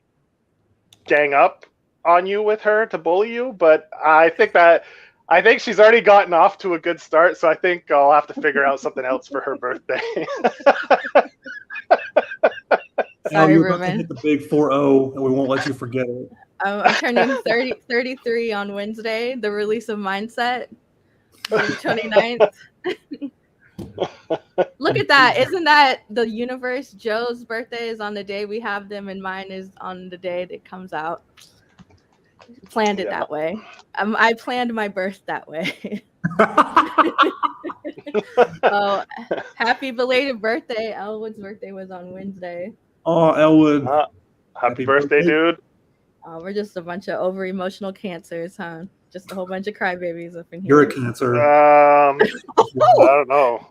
gang up on you with her to bully you, but I think she's already gotten off to a good start, so I think I'll have to figure out something else for her birthday. Sorry, you're Ruben. about to hit the big 4-0, and we won't let you forget it. I'm turning 33 on Wednesday, the release of Mindset, the 29th. Look at that. Isn't that the universe? Joe's birthday is on the day we have them, and mine is on the day that comes out. Planned it that way. I planned my birth that way. Oh, happy belated birthday. Elwood's birthday was on Wednesday. Oh, Elwood. Happy birthday, dude. We're just a bunch of over-emotional cancers, huh? Just a whole bunch of crybabies up in here. You're a cancer. I don't know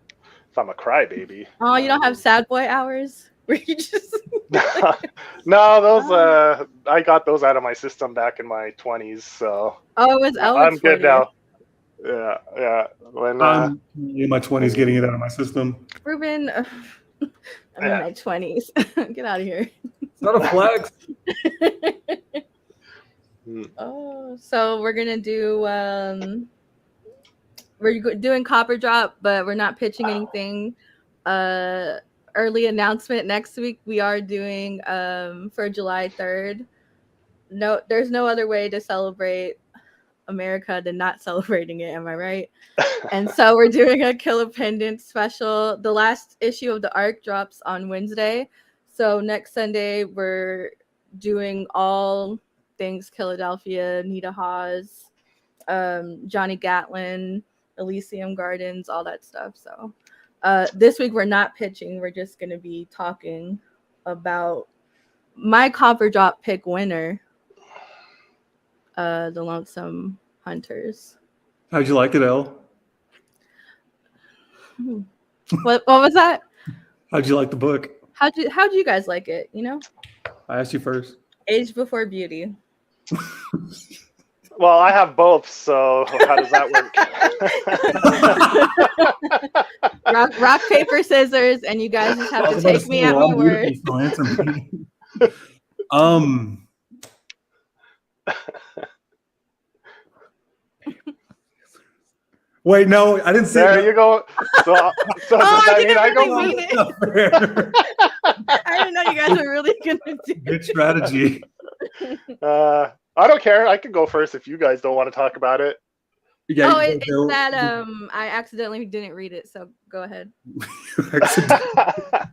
if I'm a crybaby. Oh, you don't have sad boy hours? Where you just... No, those I got those out of my system back in my 20s, so it was I'm good now. Yeah. When I'm in my 20s getting it out of my system. Ruben, I'm in my 20s. Get out of here. It's not a flex. So we're gonna do we're doing Copper Drop, but we're not pitching anything. Early announcement next week. We are doing for July 3rd. No, there's no other way to celebrate America than not celebrating it. Am I right? And so we're doing a Kill Pendant special. The last issue of the arc drops on Wednesday. So next Sunday we're doing all things Philadelphia, Nita Hawes, Johnny Gatlin, Elysium Gardens, all that stuff. So This week we're not pitching. We're just going to be talking about my cover drop pick winner, the Lonesome Hunters. How'd you like it, Elle? What was that? How'd you like the book? How'd you guys like it? You know, I asked you first. Age before beauty. Well, I have both, so how does that work? rock, paper, scissors, and you guys just have to take me at my word. Wait, no, I didn't say there that. You go. So does that mean I go? I didn't know you guys were really gonna do Good strategy. I don't care. I can go first if you guys don't want to talk about it. Yeah, it's that I accidentally didn't read it, so go ahead.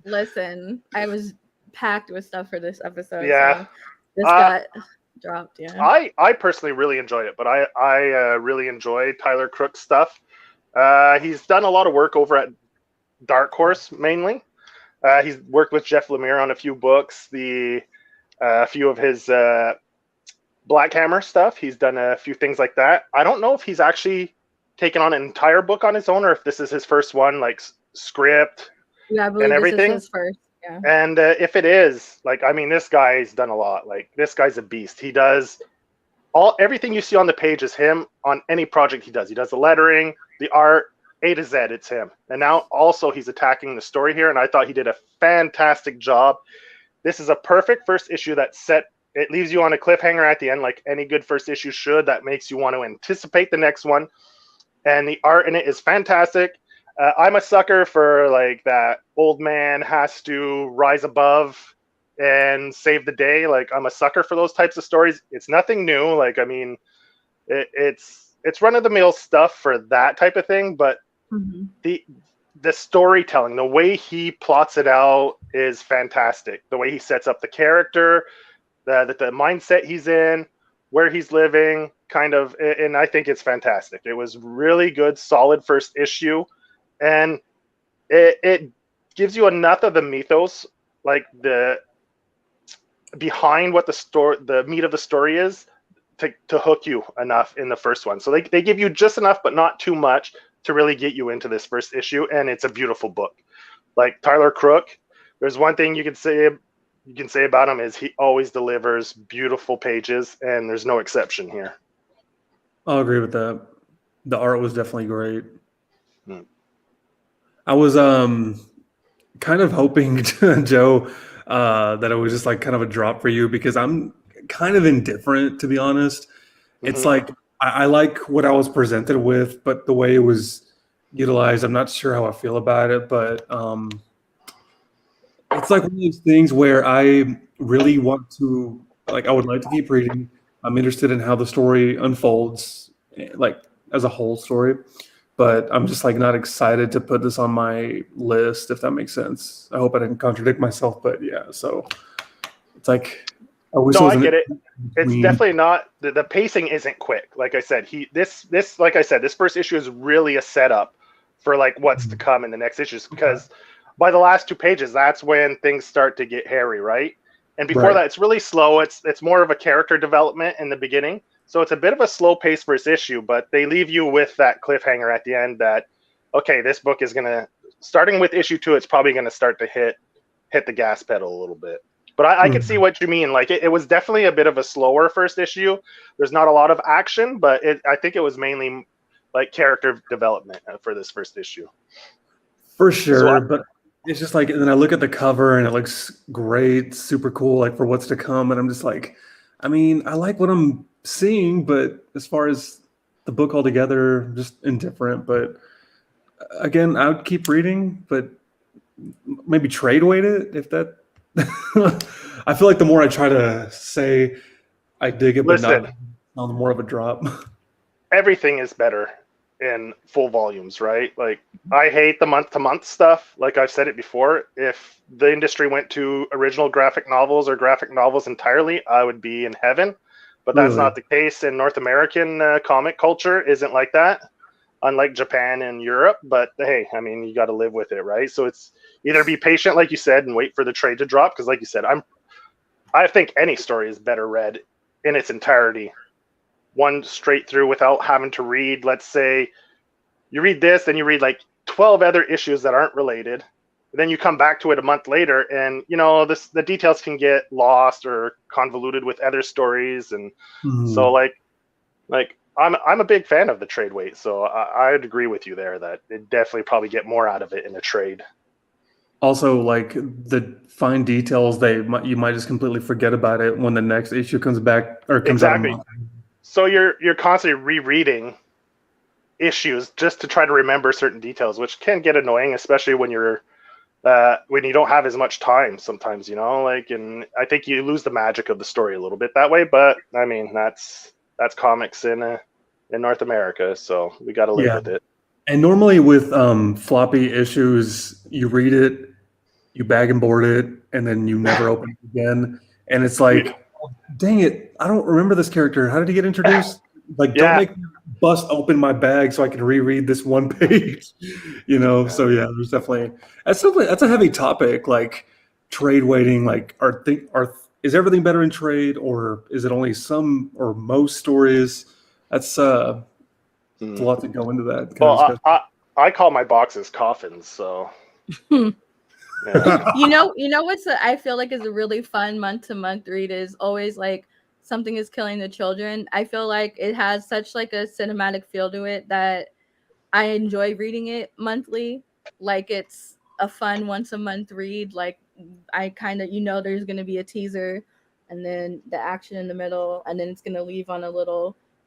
Listen, I was packed with stuff for this episode. Yeah. So this got dropped. Yeah. I personally really enjoyed it, but I really enjoy Tyler Crook's stuff. He's done a lot of work over at Dark Horse mainly. He's worked with Jeff Lemire on a few books, a few of his Black Hammer stuff. He's done a few things like that. I don't know if he's actually taken on an entire book on his own or if this is his first one, like script and everything. This is his first. Yeah. And if it is, like, I mean, this guy's done a lot. Like, this guy's a beast. He does everything you see on the page is him on any project he does. He does the lettering, the art, A to Z, it's him. And now also he's attacking the story here, and I thought he did a fantastic job. This is a perfect first issue it leaves you on a cliffhanger at the end, like any good first issue should. That makes you want to anticipate the next one. And the art in it is fantastic. I'm a sucker for like that old man has to rise above and save the day. Like, I'm a sucker for those types of stories. It's nothing new. Like, I mean, it's run of the mill stuff for that type of thing. But the storytelling, the way he plots it out is fantastic. The way he sets up the character, the mindset he's in, where he's living, kind of, and I think it's fantastic. It was really good, solid first issue, and it gives you enough of the mythos, like the behind what the meat of the story is, to hook you enough in the first one. So they give you just enough, but not too much, to really get you into this first issue, and it's a beautiful book. Like Tyler Crook, there's one thing you can say about him is he always delivers beautiful pages, and there's no exception here. I'll agree with that. The art was definitely great. I was kind of hoping, Joe, that it was just like kind of a drop for you, because I'm kind of indifferent, to be honest. It's like I like what I was presented with, but the way it was utilized, I'm not sure how I feel about it. But it's like one of those things where I really want to, like, I would like to keep reading. I'm interested in how the story unfolds, like as a whole story. But I'm just like not excited to put this on my list, if that makes sense. I hope I didn't contradict myself, but yeah. So it's like, I wish I get it. It's definitely not. The pacing isn't quick. Like I said, this first issue is really a setup for like what's to come in the next issues, because by the last 2 pages, that's when things start to get hairy, right? And before that, it's really slow. It's more of a character development in the beginning. So it's a bit of a slow pace first issue, but they leave you with that cliffhanger at the end that, okay, this book is starting with issue 2, it's probably gonna start to hit the gas pedal a little bit. But I can see what you mean. Like, it was definitely a bit of a slower first issue. There's not a lot of action, but I think it was mainly like character development for this first issue. For sure, but it's just like, and then I look at the cover and it looks great, super cool, like for what's to come. And I'm just like, I mean, I like what I'm seeing, but as far as the book altogether, just indifferent. But again, I would keep reading, but maybe trade weight it if that. I feel like the more I try to say I dig it, but not on more of a drop. Everything is better in full volumes, right? Like, I hate the month-to-month stuff. Like I've said it before, if the industry went to original graphic novels or graphic novels entirely, I would be in heaven. But that's not the case in North American comic culture. Isn't like that. unlike Japan and Europe. But hey, I mean, you got to live with it, right? So it's either be patient, like you said, and wait for the trade to drop. Because, like you said, I think any story is better read in its entirety, one straight through without having to read. Let's say you read this, then you read like 12 other issues that aren't related. Then you come back to it a month later, and the details can get lost or convoluted with other stories, and so like I'm a big fan of the trade weight. So I'd agree with you there that it definitely probably get more out of it in a trade. Also, like the fine details, you might just completely forget about it when the next issue comes back or comes out. So you're constantly rereading issues just to try to remember certain details, which can get annoying, especially when you don't have as much time sometimes, and I think you lose the magic of the story a little bit that way. But I mean, that's comics in North America, so we got to live with it. And normally with floppy issues, you read it, you bag and board it, and then you never open it again. And it's like, dang it, I don't remember this character. How did he get introduced? Like, don't make me bust open my bag so I can reread this one page, So yeah, there's definitely that's a heavy topic, like trade weighting. Like, is everything better in trade, or is it only some or most stories? That's a lot to go into that. Well, I call my boxes coffins, so. Yeah. What's I feel like is a really fun month-to-month read is always like Something is Killing the Children. I feel like it has such like a cinematic feel to it that I enjoy reading it monthly. Like, it's a fun once a month read. Like, I kind of, there's going to be a teaser and then the action in the middle, and then it's going to leave on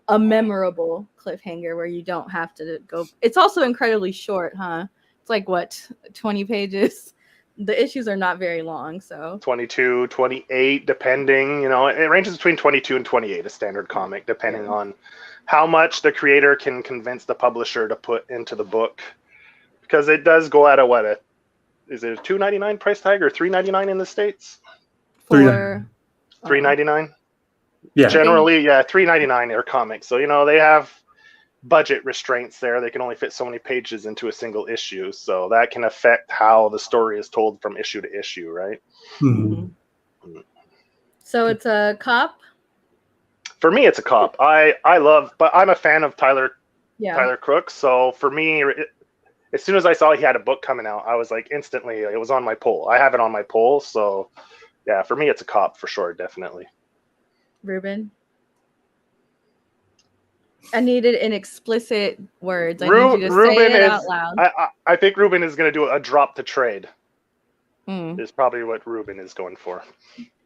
a memorable cliffhanger where you don't have to go. It's also incredibly short, huh? It's like, what, 20 pages? The issues are not very long, so 22, 28, depending, it ranges between 22 and 28, a standard comic, depending on how much the creator can convince the publisher to put into the book, because it does go at is it a $2.99 price tag or $3.99 in the States? For $3.99. Yeah, generally, $3.99 are comics, so they have budget restraints there. They can only fit so many pages into a single issue, so that can affect how the story is told from issue to issue, right? Mm-hmm. So it's a cop? For me, it's a cop. I love, but I'm a fan of Tyler Crook, so for me, as soon as I saw he had a book coming out, I was like, instantly, it was on my poll. I have it on my poll, so yeah, for me, it's a cop for sure, definitely. Ruben? I need it in explicit words. I need you to say it out loud. I think Ruben is going to do a drop to trade. Is probably what Ruben is going for.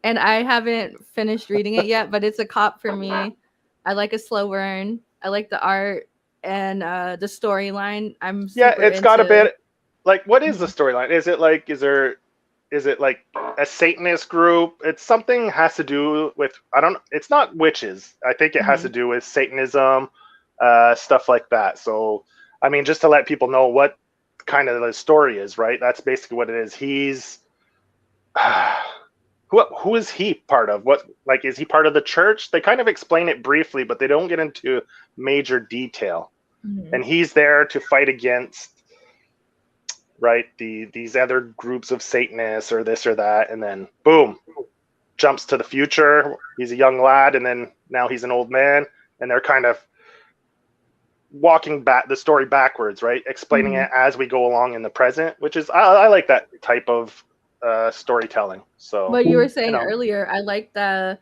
And I haven't finished reading it yet, but it's a cop for me. I like a slow burn. I like the art and the storyline. It's got a bit. Like, what is the storyline? Is it like a Satanist group? It's something has to do with, it's not witches. I think it has to do with Satanism, stuff like that. So, I mean, just to let people know what kind of the story is, right? That's basically what it is. He's, who is he part of? Is he part of the church? They kind of explain it briefly, but they don't get into major detail. Mm-hmm. And he's there to fight against, right, these other groups of Satanists or this or that, and then boom, jumps to the future. He's a young lad, and then now he's an old man, and they're kind of walking back the story backwards, right, explaining it as we go along in the present, which is I like that type of storytelling. So, but you were saying earlier, I like the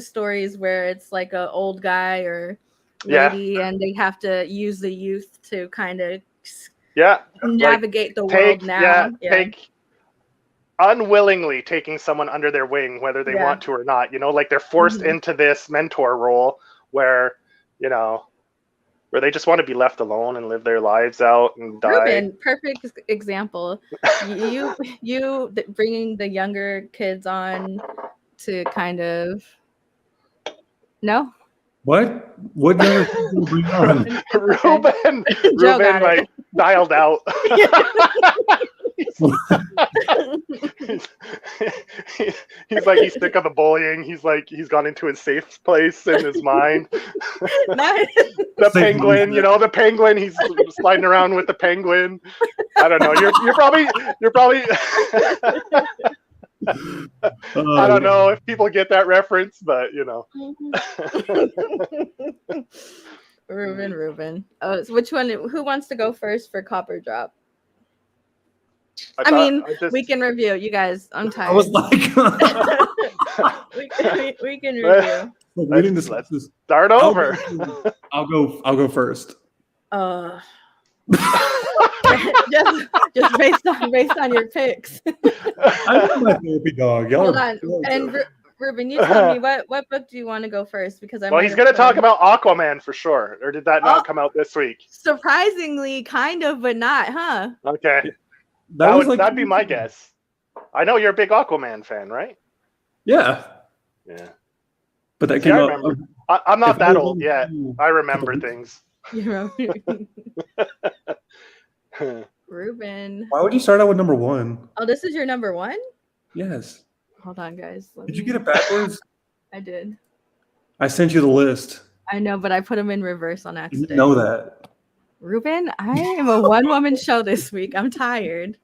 stories where it's like an old guy or lady, and they have to use the youth to kind of navigate the world now. Take unwillingly taking someone under their wing, whether they want to or not. Like they're forced into this mentor role where where they just want to be left alone and live their lives out and die. Ruben, perfect example. you bringing the younger kids on to kind of What younger kids will bring on? Ruben like dialed out. He's like, he's sick of the bullying. He's like, he's gone into his safe place in his mind. The penguin, you know, the penguin. He's sliding around with the penguin. I don't know. You're probably. I don't know if people get that reference, but you know. Ruben. Oh, so which one? Who wants to go first for Copper Drop? We can review. You guys, I'm tired. I was like, we can review. Let's start over. I'll go first. Just based on your picks. I'm my therapy dog. Hold on. And Ruben, you tell me what book do you want to go first? Because he's going to talk about Aquaman for sure. Or did that not come out this week? Surprisingly, kind of, but not, huh? Okay. That'd be my guess. I know you're a big Aquaman fan, right? Yeah. Yeah. But that came out. I'm not that old yet. I remember things. Ruben. Why would you start out with number 1? Oh, this is your number 1? Yes. Hold on, guys. Did you get it backwards? I did. I sent you the list. I know, but I put them in reverse on accident. You know that. Ruben, I am a one-woman show this week. I'm tired.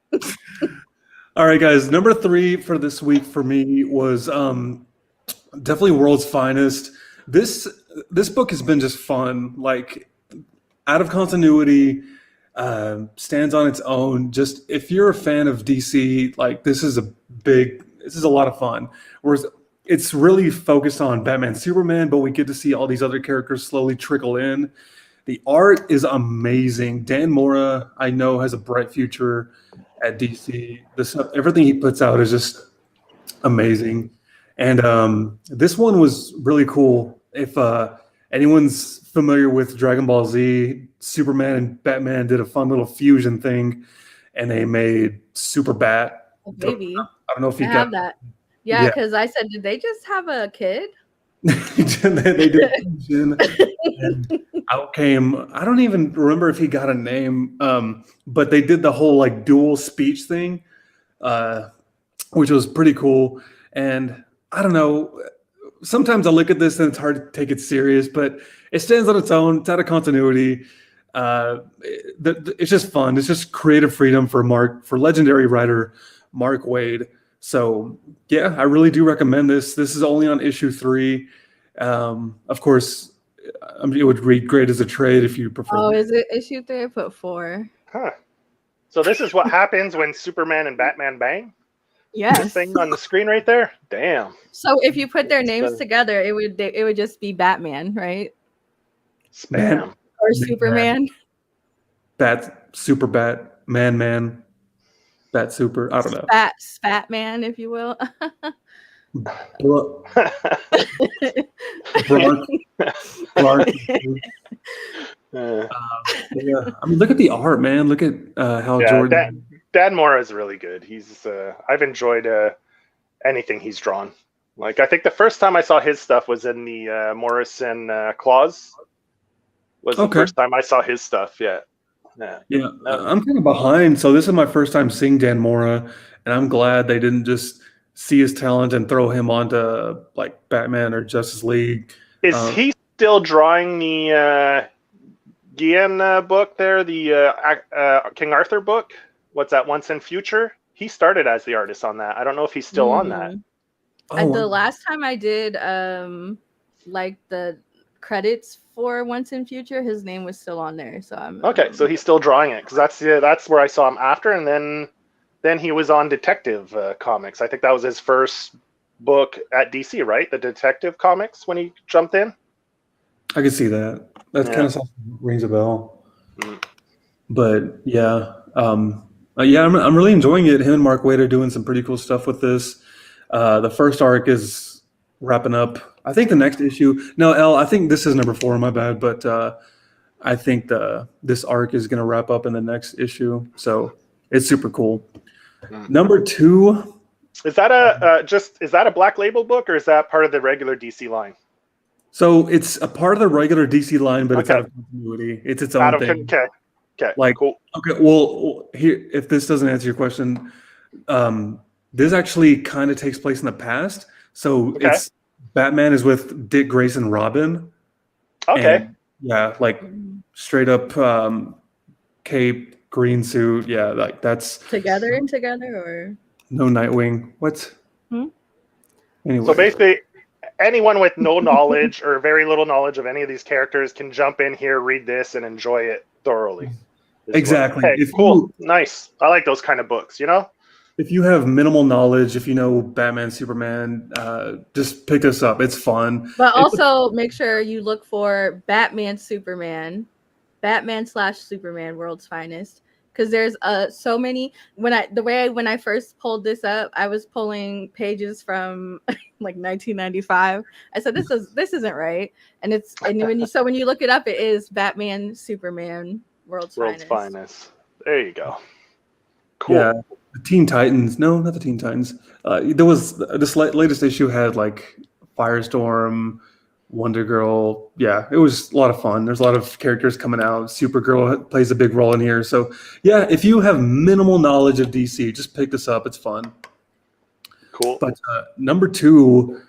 All right, guys. Number 3 for this week for me was definitely World's Finest. This book has been just fun. Like, out of continuity, stands on its own. Just if you're a fan of DC, like this is a lot of fun. Whereas it's really focused on Batman, Superman, but we get to see all these other characters slowly trickle in. The art is amazing. Dan Mora, I know, has a bright future at DC. Everything he puts out is just amazing. And this one was really cool. If anyone's familiar with Dragon Ball Z, Superman and Batman did a fun little fusion thing, and they made Super Bat. Oh, baby. I don't know if you have that. Yeah, because I said, did they just have a kid? They did fusion, and out came, I don't even remember if he got a name, but they did the whole like dual speech thing, which was pretty cool. And I don't know, sometimes I look at this and it's hard to take it serious, but it stands on its own. It's out of continuity. It's just fun. It's just creative freedom for legendary writer Mark Waid. So yeah, I really do recommend this. This is only on issue 3. Of course, it would read great as a trade if you prefer. Oh, is it issue 3? I put 4. Huh. So this is what happens when Superman and Batman bang? Yes. This thing on the screen right there? Damn. So if you put their names together, it would just be Batman, right? Spam. Or Superman. Super Bat, Man, Bat Super, I don't know. Spatman, if you will. Clark. Yeah. I mean, look at the art, man. Look at how Jordan. Dan Mora is really good. He's I've enjoyed anything he's drawn. Like I think the first time I saw his stuff was in the Morrison Claws. Was the first time I saw his stuff. Yeah. I'm kind of behind. So this is my first time seeing Dan Mora, and I'm glad they didn't just see his talent and throw him onto like Batman or Justice League. Is he still drawing the Gian book there, the King Arthur book? What's that? Once in Future? He started as the artist on that. I don't know if he's still on that. And the last time I did like the credits for Once in Future, his name was still on there. So I'm so he's still drawing it, because that's where I saw him after, and then he was on Detective Comics. I think that was his first book at DC, right? The Detective Comics when he jumped in. I can see that. That kind of rings a bell. But yeah. I'm really enjoying it. Him and Mark Waid are doing some pretty cool stuff with this. The first arc is wrapping up. I think the next issue. No, Elle, I think this is number 4. My bad, but I think this arc is going to wrap up in the next issue. So it's super cool. Number 2. Is that a Black Label book, or is that part of the regular DC line? So it's a part of the regular DC line, but it's out of continuity. It's its own thing. Okay. Like, cool. okay, well, here, if this doesn't answer your question, this actually kind of takes place in the past. So Okay. it's Batman is with Dick Grayson Robin. Okay. And, yeah, like straight up cape, green suit. Yeah, like that's together or no Nightwing. What? Anyway. So basically, anyone with no knowledge or very little knowledge of any of these characters can jump in here, read this, and enjoy it thoroughly. Exactly. Hey, cool. Nice. I like those kind of books, you know? If you have minimal knowledge, if you know Batman, Superman, just pick this up. It's fun. But also make sure you look for Batman Superman, Batman/Superman World's Finest. Because there's so many. When I first pulled this up, I was pulling pages from like 1995. I said this isn't right, and when you look it up, it is Batman Superman World's Finest. There you go. Cool. Yeah, the Teen Titans. No, not the Teen Titans. There was this latest issue had like Firestorm, Wonder Girl. Yeah, it was a lot of fun. There's a lot of characters coming out. Supergirl plays a big role in here. So yeah, if you have minimal knowledge of DC, just pick this up. It's fun. Cool. But number 2,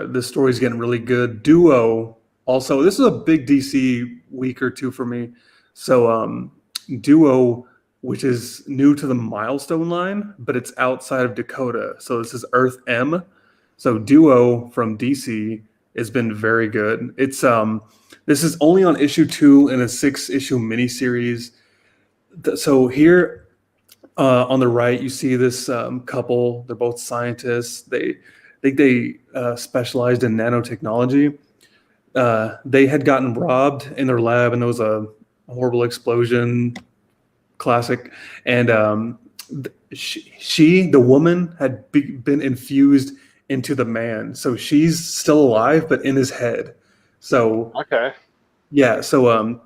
this story's getting really good. Duo. Also, this is a big DC week or two for me. So Duo, which is new to the Milestone line, but it's outside of Dakota. So this is Earth M. So Duo from DC has been very good. It's this is only on issue 2 in a 6-issue miniseries. So here on the right, you see this couple. They're both scientists. They specialized in nanotechnology. They had gotten robbed in their lab, and there was a horrible explosion. Classic. And the woman had been infused into the man, so she's still alive but in his head. So okay, yeah, so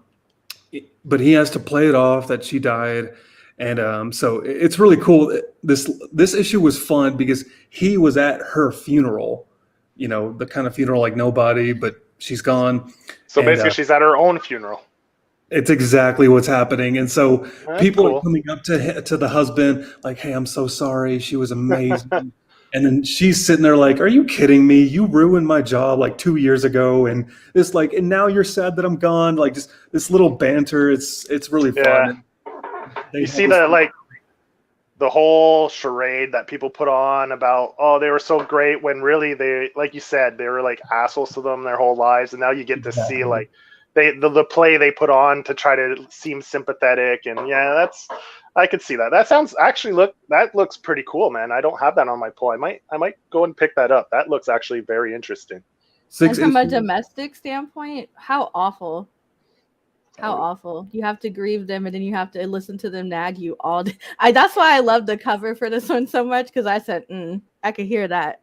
but he has to play it off that she died. And so it's really cool. This issue was fun because he was at her funeral, you know, the kind of funeral like nobody, but she's gone. So basically she's at her own funeral. It's exactly what's happening. And so That's people cool. are coming up to the husband like, hey, I'm so sorry. She was amazing. And then she's sitting there like, are you kidding me? You ruined my job like 2 years ago. And it's like, and now you're sad that I'm gone. Like just this little banter. It's really fun. You see the whole charade that people put on about, oh, they were so great when really they, like you said, they were like assholes to them their whole lives. And now you get to see like the play they put on to try to seem sympathetic. And yeah, I could see that. That sounds that looks pretty cool, man. I don't have that on my pull. I might go and pick that up. That looks actually very interesting. And from a domestic standpoint, how awful. How awful. You have to grieve them and then you have to listen to them nag you all day. That's why I love the cover for this one so much, because I said, I could hear that.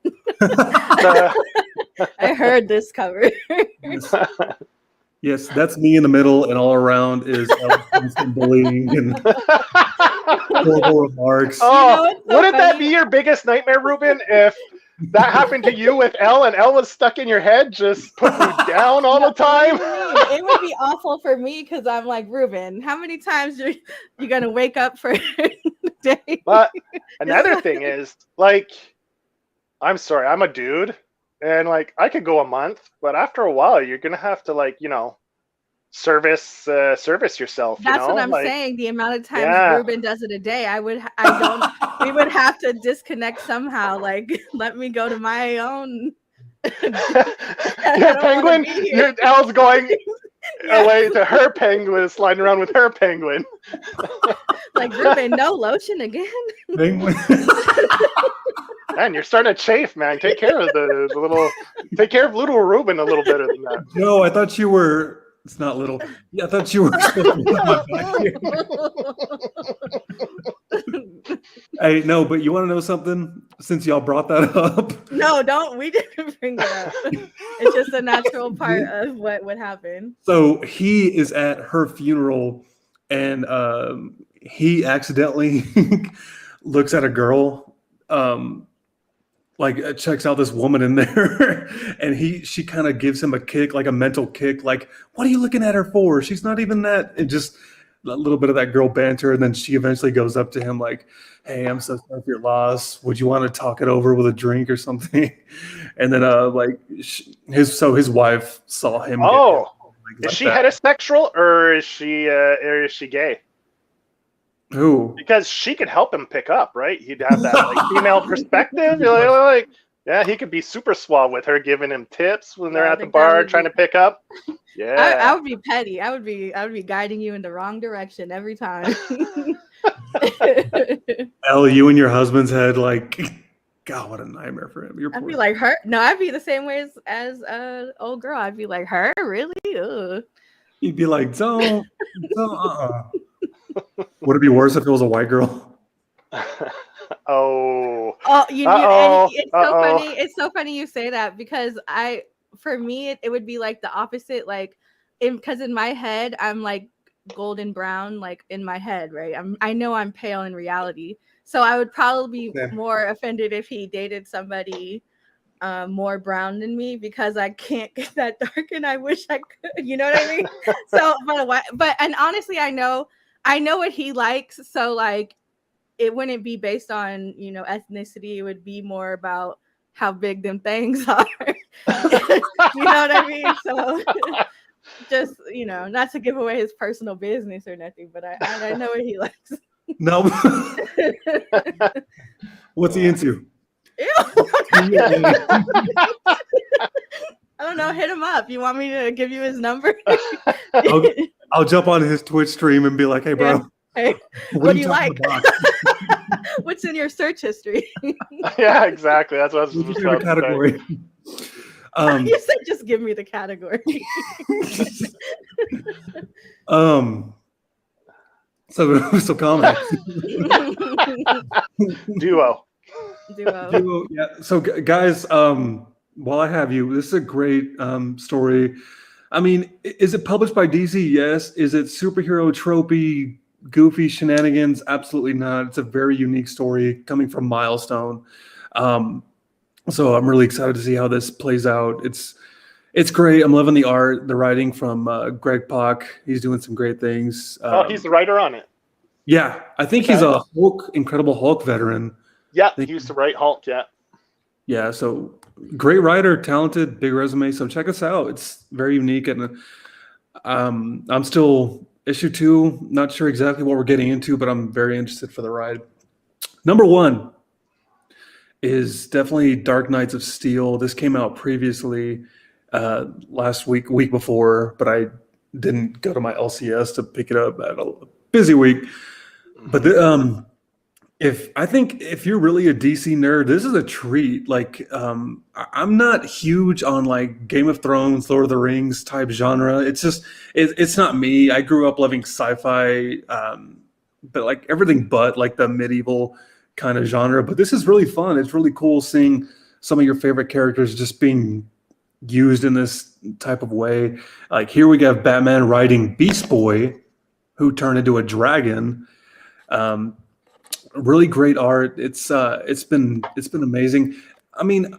I heard this cover. Yes, that's me in the middle, and all around is constant bullying and horrible remarks. Oh, wouldn't that be your biggest nightmare, Ruben, if that happened to you with Elle and Elle was stuck in your head, just putting you down all the time? It would be awful for me because I'm like, Ruben, how many times you're going to wake up for the day? But another thing is, like, I'm sorry, I'm a dude. And like I could go a month, but after a while, you're gonna have to like service yourself. That's what I'm saying. The amount of times Ruben does it a day, we would have to disconnect somehow. Like, let me go to my own. Your penguin, your Elle's going away to her penguin, sliding around with her penguin. Like, Ruben, no lotion again. Penguin. Man, you're starting to chafe, man. Take care of take care of little Ruben a little better than that. No, I thought you were. It's not little. Yeah, I thought you were. Hey, no, but you want to know something? Since y'all brought that up. No, don't. We didn't bring it up. It's just a natural part of what would happen. So he is at her funeral, and he accidentally looks at a girl. Checks out this woman in there, and she kind of gives him a kick, like a mental kick, like, what are you looking at her for? She's not even that. And just a little bit of that girl banter, and then she eventually goes up to him like, "Hey, I'm so sorry for your loss. Would you want to talk it over with a drink or something?" And then like his wife saw him. Oh, is she heterosexual or is she gay? Who? Because she could help him pick up, right? He'd have that like female perspective. You're like, yeah, he could be super suave with her, giving him tips when they're at the bar trying to pick up. Yeah, I would be petty. I would be guiding you in the wrong direction every time. Elle, you in your husband's head, like, God, what a nightmare for him. I'd be like, her? No, I'd be the same way as old girl. I'd be like, her? Really? Ugh. He'd be like, don't. Would it be worse if it was a white girl? Oh, it's so funny. It's so funny you say that because for me, it would be like the opposite. Like, because in my head, I'm like golden brown, like in my head, right? I know I'm pale in reality, so I would probably be more offended if he dated somebody more brown than me because I can't get that dark, and I wish I could. You know what I mean? So, but and honestly, I know what he likes, so like it wouldn't be based on ethnicity. It would be more about how big them things are. You know what I mean? So just not to give away his personal business or nothing, but I know what he likes. No. What's he into? I don't know. Hit him up. You want me to give you his number? I'll jump on his Twitch stream and be like, "Hey, bro, hey, what do you like? What's in your search history?" Yeah, exactly. That's what I was favorite category. You said just give me the category. So comics. Duo. Yeah. So guys, while I have you, this is a great story. I mean, is it published by DC? Yes. Is it superhero tropey, goofy shenanigans? Absolutely not. It's a very unique story coming from Milestone. So I'm really excited to see how this plays out. It's great. I'm loving the art, the writing from Greg Pak. He's doing some great things. He's the writer on it. Yeah, I think he's a Incredible Hulk veteran. Yeah, he used to write Hulk. Yeah. Yeah, so great writer, talented, big resume. So check us out. It's very unique, and I'm still issue 2. Not sure exactly what we're getting into, but I'm very interested for the ride. Number 1 is definitely Dark Knights of Steel. This came out previously last week before, but I didn't go to my LCS to pick it up. I had a busy week. But if you're really a DC nerd, this is a treat. Like, I'm not huge on like Game of Thrones, Lord of the Rings type genre. It's just it's not me. I grew up loving sci-fi, but like everything but like the medieval kind of genre. But this is really fun. It's really cool seeing some of your favorite characters just being used in this type of way. Like here we have Batman riding Beast Boy, who turned into a dragon. Really great art. It's been amazing. I mean,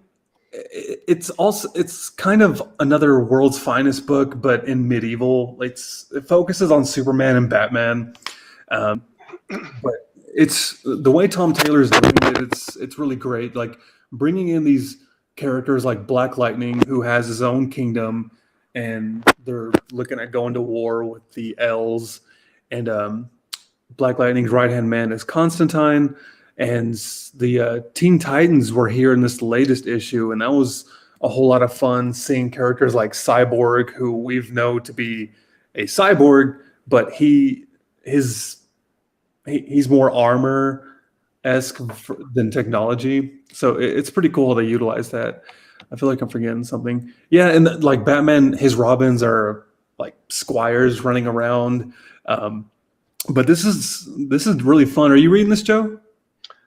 it's kind of another World's Finest book, but in medieval. It focuses on Superman and Batman, but it's the way Tom Taylor's doing it. It's really great. Like bringing in these characters like Black Lightning, who has his own kingdom, and they're looking at going to war with the Elves, and Black Lightning's right-hand man is Constantine, and the Teen Titans were here in this latest issue, and that was a whole lot of fun seeing characters like Cyborg, who we've known to be a cyborg, but he's more armor-esque than technology. So it's pretty cool how they utilize that. I feel like I'm forgetting something. Yeah, and like Batman, his Robins are like squires running around. But this is really fun. Are you reading this, Joe?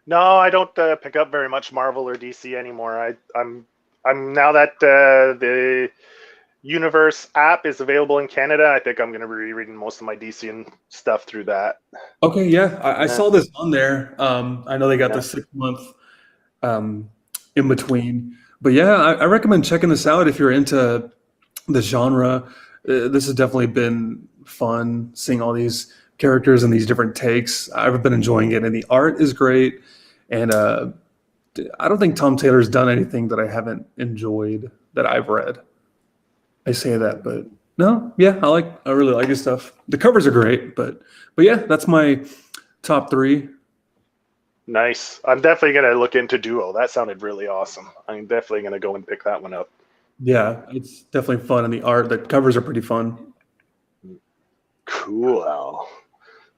No, I don't pick up very much Marvel or DC anymore. I'm now that the Universe app is available in Canada, I think I'm going to be reading most of my DC and stuff through that. Okay, yeah, I saw this on there. I know they got the 6-month in between, but yeah, I recommend checking this out if you're into the genre. This has definitely been fun seeing all these characters and these different takes. I've been enjoying it, and the art is great. And I don't think Tom Taylor's done anything that I haven't enjoyed that I've read. I say that, but no, yeah, I really like his stuff. The covers are great, but yeah, that's my top 3. Nice. I'm definitely going to look into Duo. That sounded really awesome. I'm definitely going to go and pick that one up. Yeah, it's definitely fun, and the covers are pretty fun. Cool.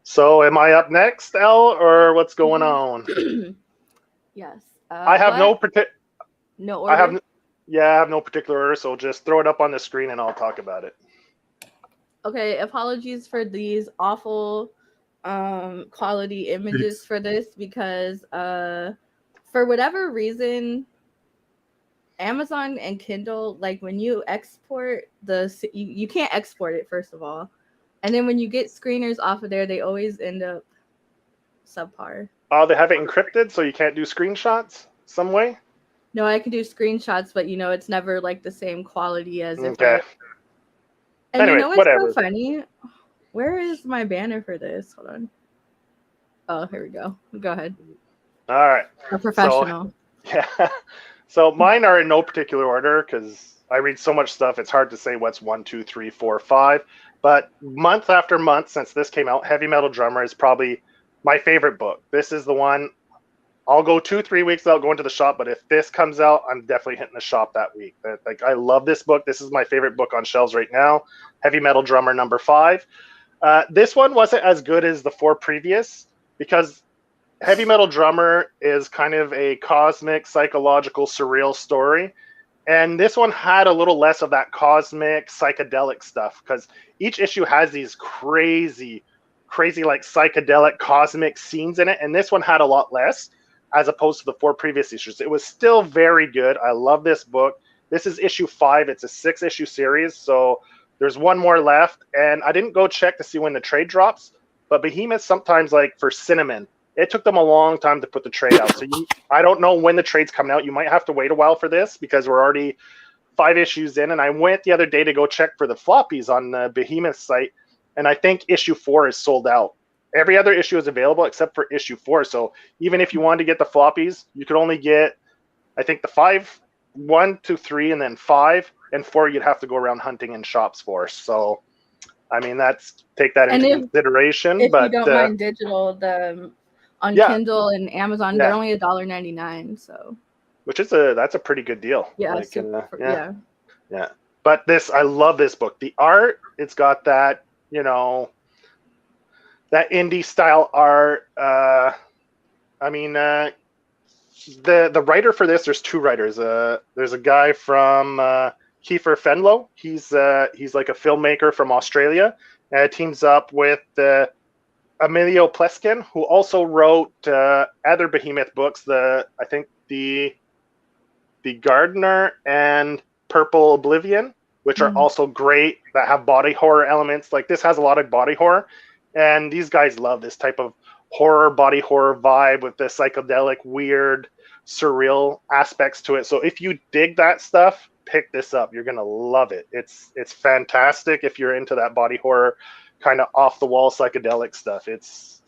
So am I up next, Elle, or what's going on? Yes. I have no particular. No order. I have no particular order, so just throw it up on the screen and I'll talk about it. Okay, apologies for these awful quality images for this, because for whatever reason, Amazon and Kindle, like when you export you can't export it, first of all, and then when you get screeners off of there, they always end up subpar. Oh, they have it encrypted, so you can't do screenshots some way? No, I can do screenshots, but it's never like the same quality as if okay. And anyway, what's whatever. so funny? Where is my banner for this? Hold on. Oh, here we go. Go ahead. All right. A professional. Yeah. So mine are in no particular order because I read so much stuff. It's hard to say what's 1, 2, 3, 4, 5. But month after month since this came out, Heavy Metal Drummer is probably my favorite book. This is the one. I'll go 2-3 weeks without going to the shop, but if this comes out, I'm definitely hitting the shop that week. Like, I love this book. This is my favorite book on shelves right now. Heavy Metal Drummer number 5. This one wasn't as good as the 4 previous because Heavy Metal Drummer is kind of a cosmic, psychological, surreal story. And this one had a little less of that cosmic, psychedelic stuff because each issue has these crazy, like psychedelic, cosmic scenes in it. And this one had a lot less as opposed to the 4 previous issues. It was still very good. I love this book. This is issue 5. It's a 6-issue series. So there's one more left. And I didn't go check to see when the trade drops. But Behemoth sometimes, like for Cinnamon, it took them a long time to put the trade out. So I don't know when the trade's coming out. You might have to wait a while for this because we're already 5 issues in. And I went the other day to go check for the floppies on the Behemoth site. And I think issue 4 is sold out. Every other issue is available except for issue 4. So even if you wanted to get the floppies, you could only get, I think, the 5, 1, 2, 3, and then 5. And 4 you'd have to go around hunting in shops for. So, I mean, take that into consideration. If but you don't mind digital, on Kindle and Amazon, they're only $1.99. So, that's a pretty good deal. Yeah, like, yeah. But I love this book. The art, it's got that, that indie style art. The writer for this, there's 2 writers. There's a guy from Kiefer Fenlow. He's like a filmmaker from Australia. Teams up with Emilio Pleskin, who also wrote other Behemoth books. I think the Gardener and Purple Oblivion, which are also great, that have body horror elements. Like this has a lot of body horror. And these guys love this type of body horror vibe with the psychedelic, weird, surreal aspects to it. So if you dig that stuff, pick this up. You're gonna love it. It's fantastic if you're into that body horror, kind of off the wall psychedelic stuff. It's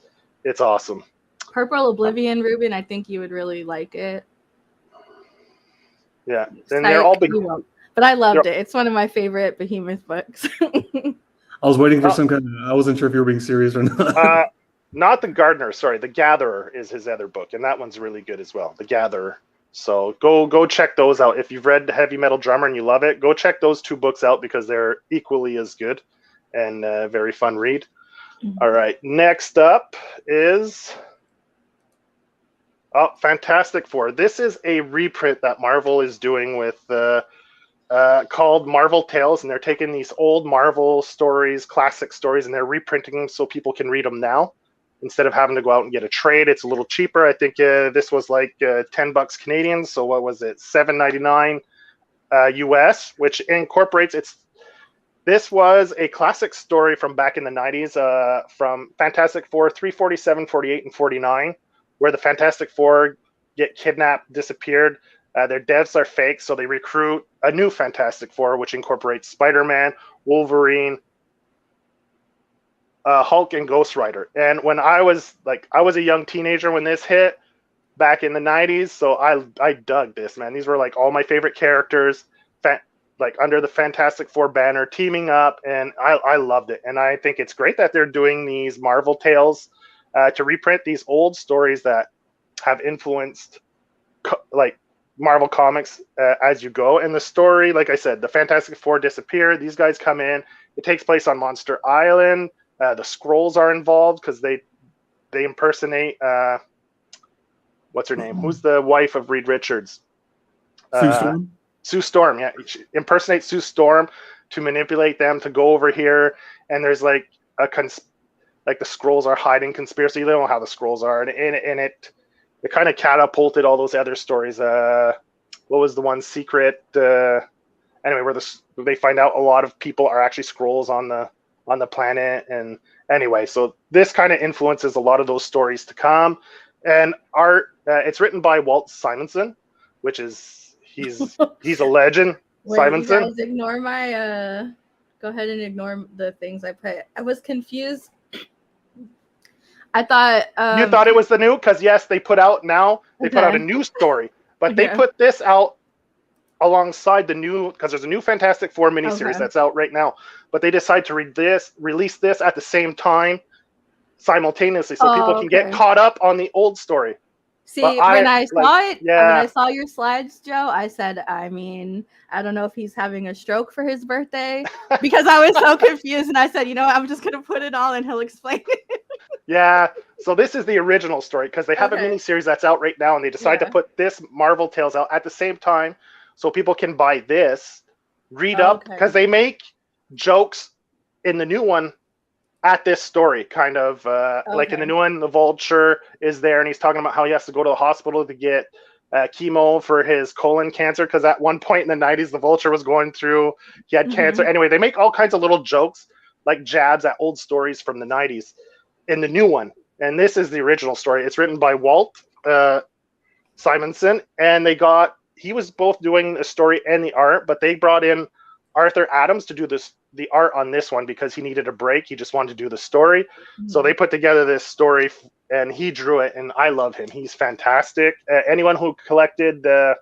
awesome. Purple Oblivion, Ruben, I think you would really like it. Yeah, and they're all big. But I loved it. It's one of my favorite Behemoth books. I was waiting for some kind of. I wasn't sure if you were being serious or not. Not The Gardener. Sorry, The Gatherer is his other book, and that one's really good as well. The Gatherer. So go check those out. If you've read Heavy Metal Drummer and you love it, go check those 2 books out because they're equally as good and very fun read. Mm-hmm. All right, next up is Fantastic Four. This is a reprint that Marvel is doing with. Called Marvel Tales, and they're taking these old Marvel stories, classic stories, and they're reprinting them so people can read them now instead of having to go out and get a trade. It's a little cheaper. I think this was like $10 Canadian. So what was it? $7.99 US, which incorporates This was a classic story from back in the 90s from Fantastic Four 347, 48, and 49, where the Fantastic Four get kidnapped, disappeared. Their deaths are fake, so they recruit a new Fantastic Four, which incorporates Spider-Man, Wolverine, Hulk and Ghost Rider. And when I was a young teenager when this hit back in the 90s, so I dug this, man. These were like all my favorite characters, like under the Fantastic Four banner, teaming up, and I loved it. And I think it's great that they're doing these Marvel tales to reprint these old stories that have influenced like Marvel Comics as you go. And the story, like I said, the Fantastic Four disappear. These guys come in. It takes place on Monster Island. The Skrulls are involved because they impersonate what's her name? Who's the wife of Reed Richards? Sue Storm. Sue Storm, yeah. She impersonates Sue Storm to manipulate them to go over here. And there's like the Skrulls are hiding conspiracy. They don't know how the Skrulls are, and it kind of catapulted all those other stories. What was the one secret? Anyway, where they find out a lot of people are actually Skrulls on the planet. And anyway, so this kind of influences a lot of those stories to come. And art, it's written by Walt Simonson, which is he's a legend. Wait, Simonson. You guys ignore my go ahead and ignore the things I put. I was confused. I thought you thought it was the new, because yes, they put out a new story, but they put this out alongside the new, because there's a new Fantastic Four miniseries that's out right now, but they decide to release this at the same time simultaneously, so people can get caught up on the old story. See, when I saw your slides, Joe, I said, I mean, I don't know if he's having a stroke for his birthday, because I was so confused, and I said, I'm just going to put it all and he'll explain it. Yeah, so this is the original story, because they have a miniseries that's out right now, and they decide to put this Marvel Tales out at the same time, so people can buy this, read up, because they make jokes in the new one at this story, kind of like in the new one, the Vulture is there, and he's talking about how he has to go to the hospital to get chemo for his colon cancer, because at one point in the 90s, the Vulture was going through, he had cancer. Anyway, they make all kinds of little jokes, like jabs at old stories from the 90s in the new one. And this is the original story. It's written by Walt Simonson, and he was both doing the story and the art, but they brought in Arthur Adams to do the art on this one because he needed a break. He just wanted to do the story. So they put together this story, and he drew it, and I love him. He's fantastic. Anyone who collected the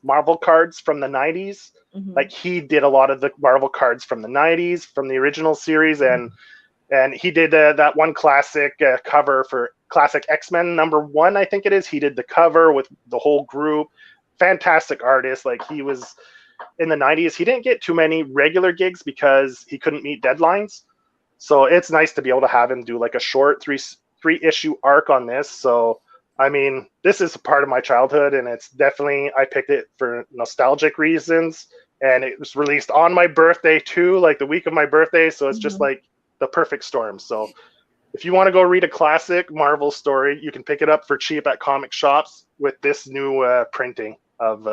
Marvel cards from the 90s, like he did a lot of the Marvel cards from the 90s, from the original series, and he did that one classic cover for Classic X-Men #1, I think it is. He did the cover with the whole group. Fantastic artist. Like, he was in the 90s. He didn't get too many regular gigs because he couldn't meet deadlines. So it's nice to be able to have him do like a short three-issue arc on this. So, I mean, this is a part of my childhood, and it's definitely, I picked it for nostalgic reasons. And it was released on my birthday too, like the week of my birthday. So it's just like the perfect storm. So if you want to go read a classic Marvel story, you can pick it up for cheap at comic shops with this new printing of,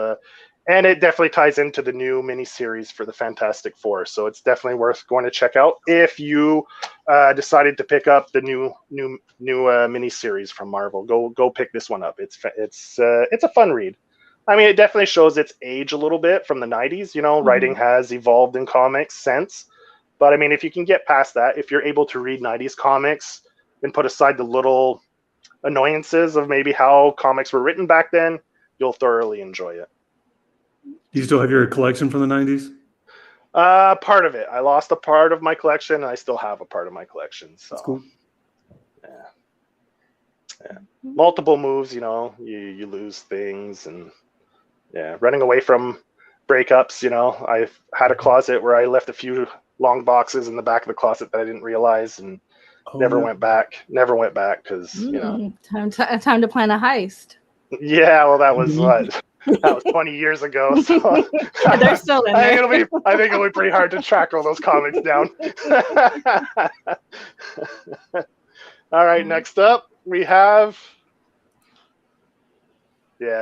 and it definitely ties into the new miniseries for the Fantastic Four. So it's definitely worth going to check out if you decided to pick up the new miniseries from Marvel. Go pick this one up. It's a fun read. I mean, it definitely shows its age a little bit from the 90s. You know, writing has evolved in comics since. But I mean, if you can get past that, if you're able to read 90s comics and put aside the little annoyances of maybe how comics were written back then, you'll thoroughly enjoy it. Do you still have your collection from the 90s? Part of it. I lost a part of my collection, and I still have a part of my collection. So that's cool. Yeah. Multiple moves, you know, you lose things, and running away from breakups, you know. I've had a closet where I left a few long boxes in the back of the closet that I didn't realize, and never went back because you know, time to plan a heist. Yeah, well, that was that was 20 years ago. So they're still in there. I think it'll be pretty hard to track all those comics down. All right, next up we have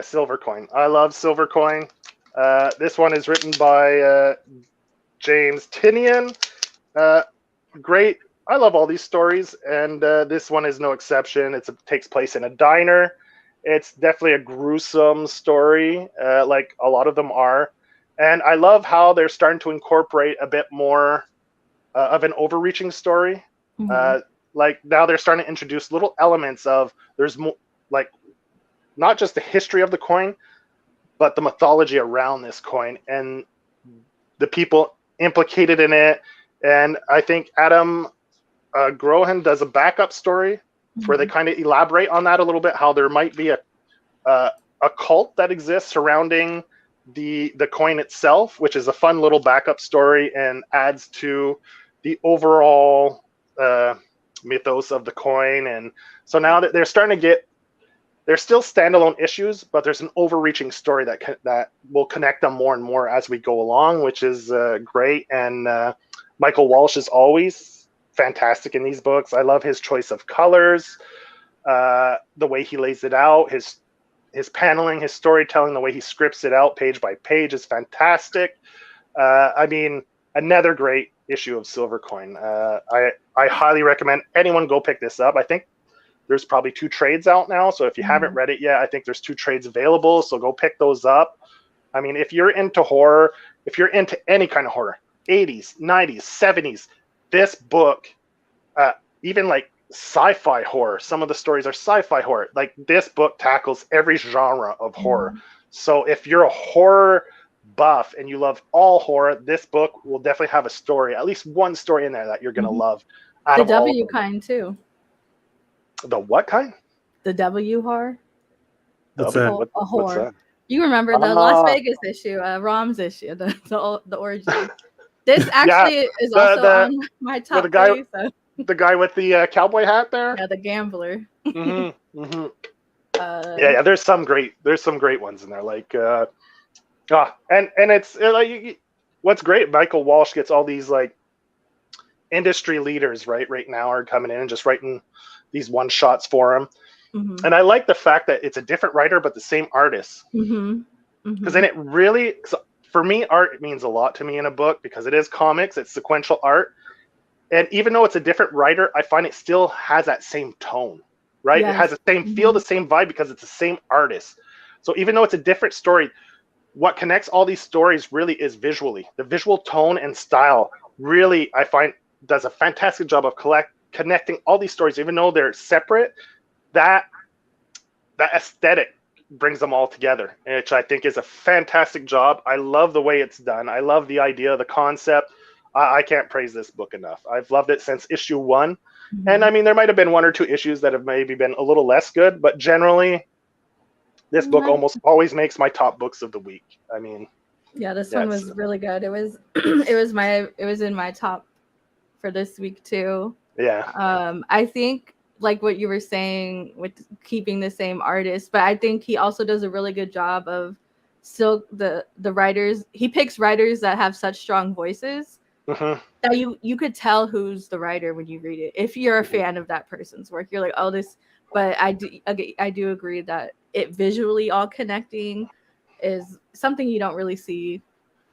Silver Coin. I love Silver Coin. This one is written by James Tynion. Great. I love all these stories, and this one is no exception. It takes place in a diner. It's definitely a gruesome story, like a lot of them are. And I love how they're starting to incorporate a bit more of an overreaching story Like now they're starting to introduce little elements of there's more, like not just the history of the coin, but the mythology around this coin and the people implicated in it. And I think Adam Grohan does a backup story where they kind of elaborate on that a little bit, how there might be a cult that exists surrounding the coin itself, which is a fun little backup story and adds to the overall mythos of the coin. And so now that they're starting to get, they're still standalone issues, but there's an overreaching story that will connect them more and more as we go along, which is great. And Michael Walsh is always fantastic in these books. I love his choice of colors, the way he lays it out, his paneling, his storytelling, the way he scripts it out page by page is fantastic. I mean, another great issue of Silver Coin. I highly recommend anyone go pick this up. I think there's probably 2 trades out now. So if you haven't read it yet, I think there's 2 trades available. So go pick those up. I mean, if you're into horror, if you're into any kind of horror, 80s, 90s, 70s, this book, even like sci-fi horror, some of the stories are sci-fi horror. Like this book tackles every genre of horror. So if you're a horror buff and you love all horror, this book will definitely have a story, at least one story in there that you're going to love. The W kind too. The what kind? The W horror. What's that? A horror. What's that? You remember the Las Vegas issue, Rom's issue, the origin. This actually is also on my top 3. So. The guy with the cowboy hat there. Yeah, the gambler. Yeah, there's some great ones in there. Like, and it's like what's great. Michael Walsh gets all these like industry leaders right now are coming in and just writing these one shots for him. And I like the fact that it's a different writer but the same artist. Because then it really, for me, art means a lot to me in a book because it is comics, it's sequential art. And even though it's a different writer, I find it still has that same tone, right? Yes. It has the same feel, the same vibe because it's the same artist. So even though it's a different story, what connects all these stories really is visually. The visual tone and style really, I find, does a fantastic job of connecting all these stories, even though they're separate. That aesthetic brings them all together, which I think is a fantastic job. I love the way it's done. I love the idea, the concept. I can't praise this book enough. I've loved it since issue 1. And I mean, there might have been 1 or 2 issues that have maybe been a little less good, but generally this book almost always makes my top books of the week. I mean, yeah, this one was really good. It was it was in my top for this week too. Yeah. I think like what you were saying with keeping the same artist, but I think he also does a really good job of still the writers. He picks writers that have such strong voices that you could tell who's the writer when you read it. If you're a fan of that person's work, you're like, oh, this. But I do agree that it visually all connecting is something you don't really see,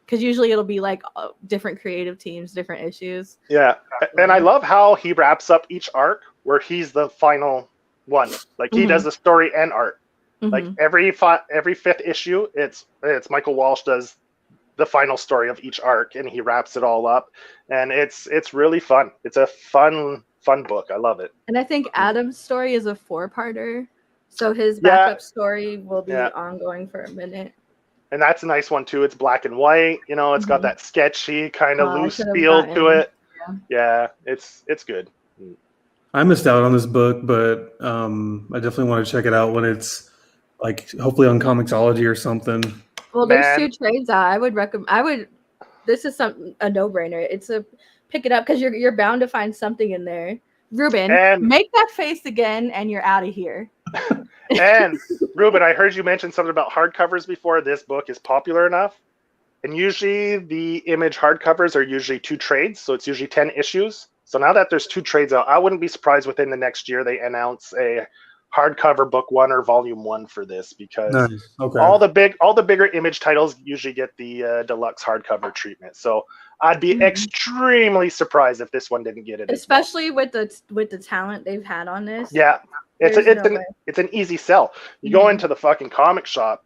because usually it'll be like different creative teams, different issues. Yeah, and I love how he wraps up each arc where he's the final one. Like he does the story and art. Like every 5th issue, it's Michael Walsh does the final story of each arc, and he wraps it all up, and it's really fun. It's a fun book. I love it. And I think Adam's story is a 4-parter, so his backup story will be ongoing for a minute. And that's a nice one too. It's black and white. You know, it's got that sketchy kind of loose feel to it. Yeah, it's good. I missed out on this book, but I definitely want to check it out when it's like hopefully on Comixology or something. Well, there's 2 trades out. I would recommend. This is a no-brainer. It's a pick it up because you're bound to find something in there. Ruben, make that face again, and you're out of here. And Ruben, I heard you mention something about hardcovers before. This book is popular enough, and usually the Image hardcovers are usually 2 trades, so it's usually 10 issues. So now that there's 2 trades out, I wouldn't be surprised within the next year they announce a hardcover book 1 or volume 1 for this, because all the bigger Image titles usually get the deluxe hardcover treatment. So I'd be extremely surprised if this one didn't get it, especially with the talent they've had on this. Yeah, it's an easy sell. You go into the fucking comic shop,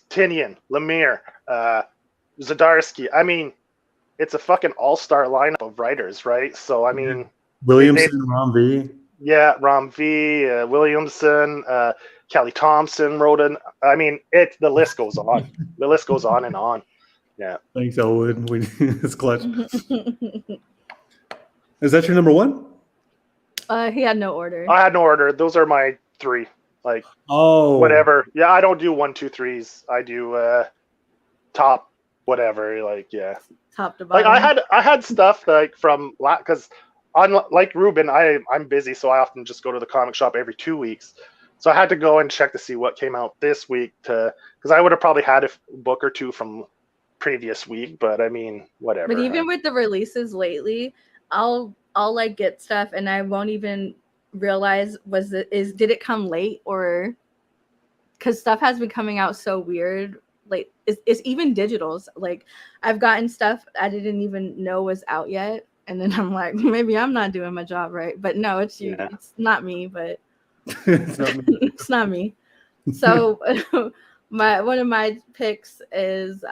Tinian, Lemire, Zdarsky. I mean, it's a fucking all-star lineup of writers, right? So I mean, Williamson, Rom V. Yeah, Rom V, Williamson, Kelly Thompson wrote an. I mean, the list goes on. The list goes on and on. Yeah. Thanks, Elwood. It's clutch. Is that your number one? He had no order. I had no order. Those are my three. Like, whatever. Yeah, I don't do 1, 2, 3s. I do top whatever. Like, yeah. Top to bottom. Like I had stuff like from because like Ruben, I'm busy, so I often just go to the comic shop every 2 weeks. So I had to go and check to see what came out this week because I would have probably had a book or two from previous week, but I mean, whatever. But even with the releases lately, I'll like get stuff and I won't even realize did it come late, or because stuff has been coming out so weird. Like it's even digitals. Like I've gotten stuff I didn't even know was out yet, and then I'm like, maybe I'm not doing my job right. But no, it's you. Yeah. It's not me. But it's not me. It's not me. So one of my picks is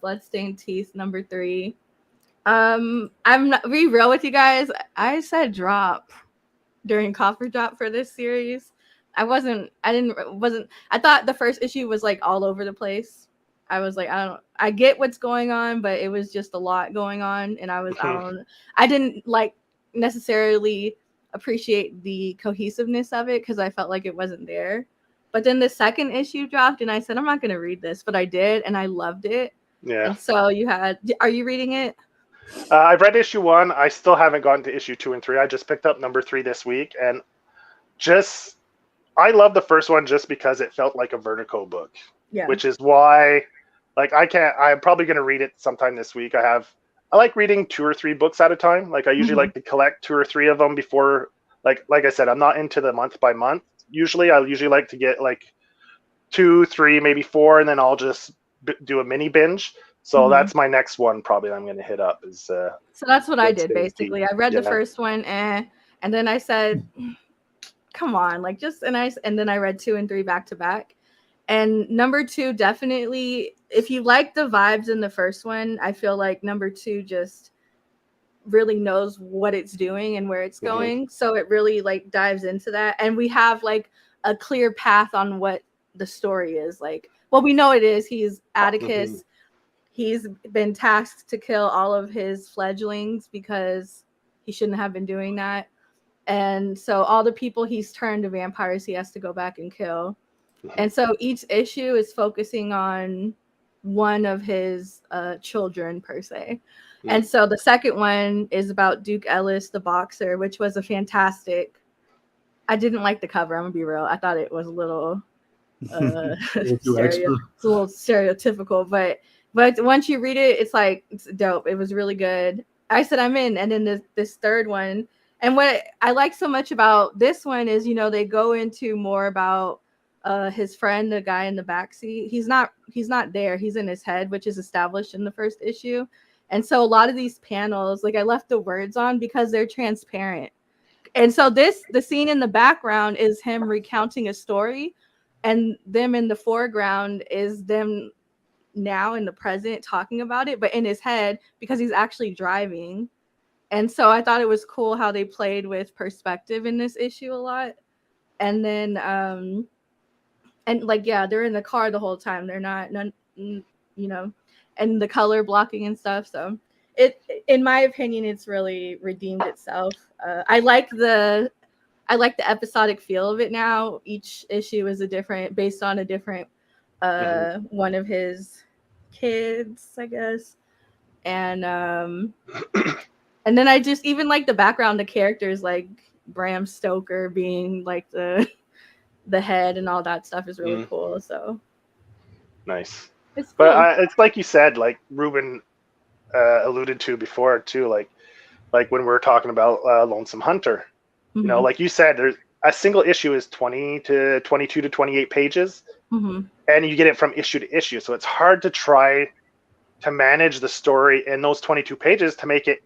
Bloodstained Teeth number 3. I'm not be real with you guys. I said drop during Coffer Drop for this series. I thought the first issue was like all over the place. I was like, I get what's going on, but it was just a lot going on. And I didn't like necessarily appreciate the cohesiveness of it because I felt like it wasn't there. But then the second issue dropped and I said, I'm not going to read this, but I did. And I loved it. Yeah. And so are you reading it? I've read issue 1. I still haven't gotten to issue 2 and 3. I just picked up number 3 this week. And I love the first one just because it felt like a Vertigo book. Yeah. Which is why, like, I'm probably going to read it sometime this week. I like reading 2 or 3 books at a time. Like, I usually like to collect 2 or 3 of them before, like I said, I'm not into the month by month. I usually like to get like 2, 3, maybe 4, and then I'll just do a mini binge. So that's my next one probably I'm going to hit up. So that's what I did basically. I read the first one and then I said, come on, like and then I read 2 and 3 back to back. And number 2, definitely, if you like the vibes in the first one, I feel like number 2 just really knows what it's doing and where it's going. So it really like dives into that. And we have like a clear path on what the story is. Like, well, we know it is. He's Atticus. He's been tasked to kill all of his fledglings because he shouldn't have been doing that. And so all the people he's turned to vampires, he has to go back and kill. And so each issue is focusing on one of his children per se. And so the second one is about Duke Ellis, the boxer, which was a fantastic. I didn't like the cover. I'm gonna be real. I thought it was a little it's a little stereotypical, but once you read it, it's dope. It was really good. I said I'm in. And then this third one, and what I like so much about this one is, they go into more about his friend, the guy in the backseat. He's not there. He's in his head, which is established in the first issue. And so a lot of these panels, like I left the words on because they're transparent. And so the scene in the background is him recounting a story, and them in the foreground is them now in the present talking about it, but in his head because he's actually driving. And so I thought it was cool how they played with perspective in this issue a lot. And then they're in the car the whole time. They're not and the color blocking and stuff. So in my opinion, it's really redeemed itself. I like the episodic feel of it now. Each issue is based on a different one of his kids, I guess. And then I just even like the background, the characters like Bram Stoker being like the head and all that stuff is really cool. So nice. It's cool. But it's like you said, like Ruben alluded to before too, like when we were talking about Lonesome Hunter. Like you said, there's a single issue is 20 to 22 to 28 pages, and you get it from issue to issue. So it's hard to try to manage the story in those 22 pages to make it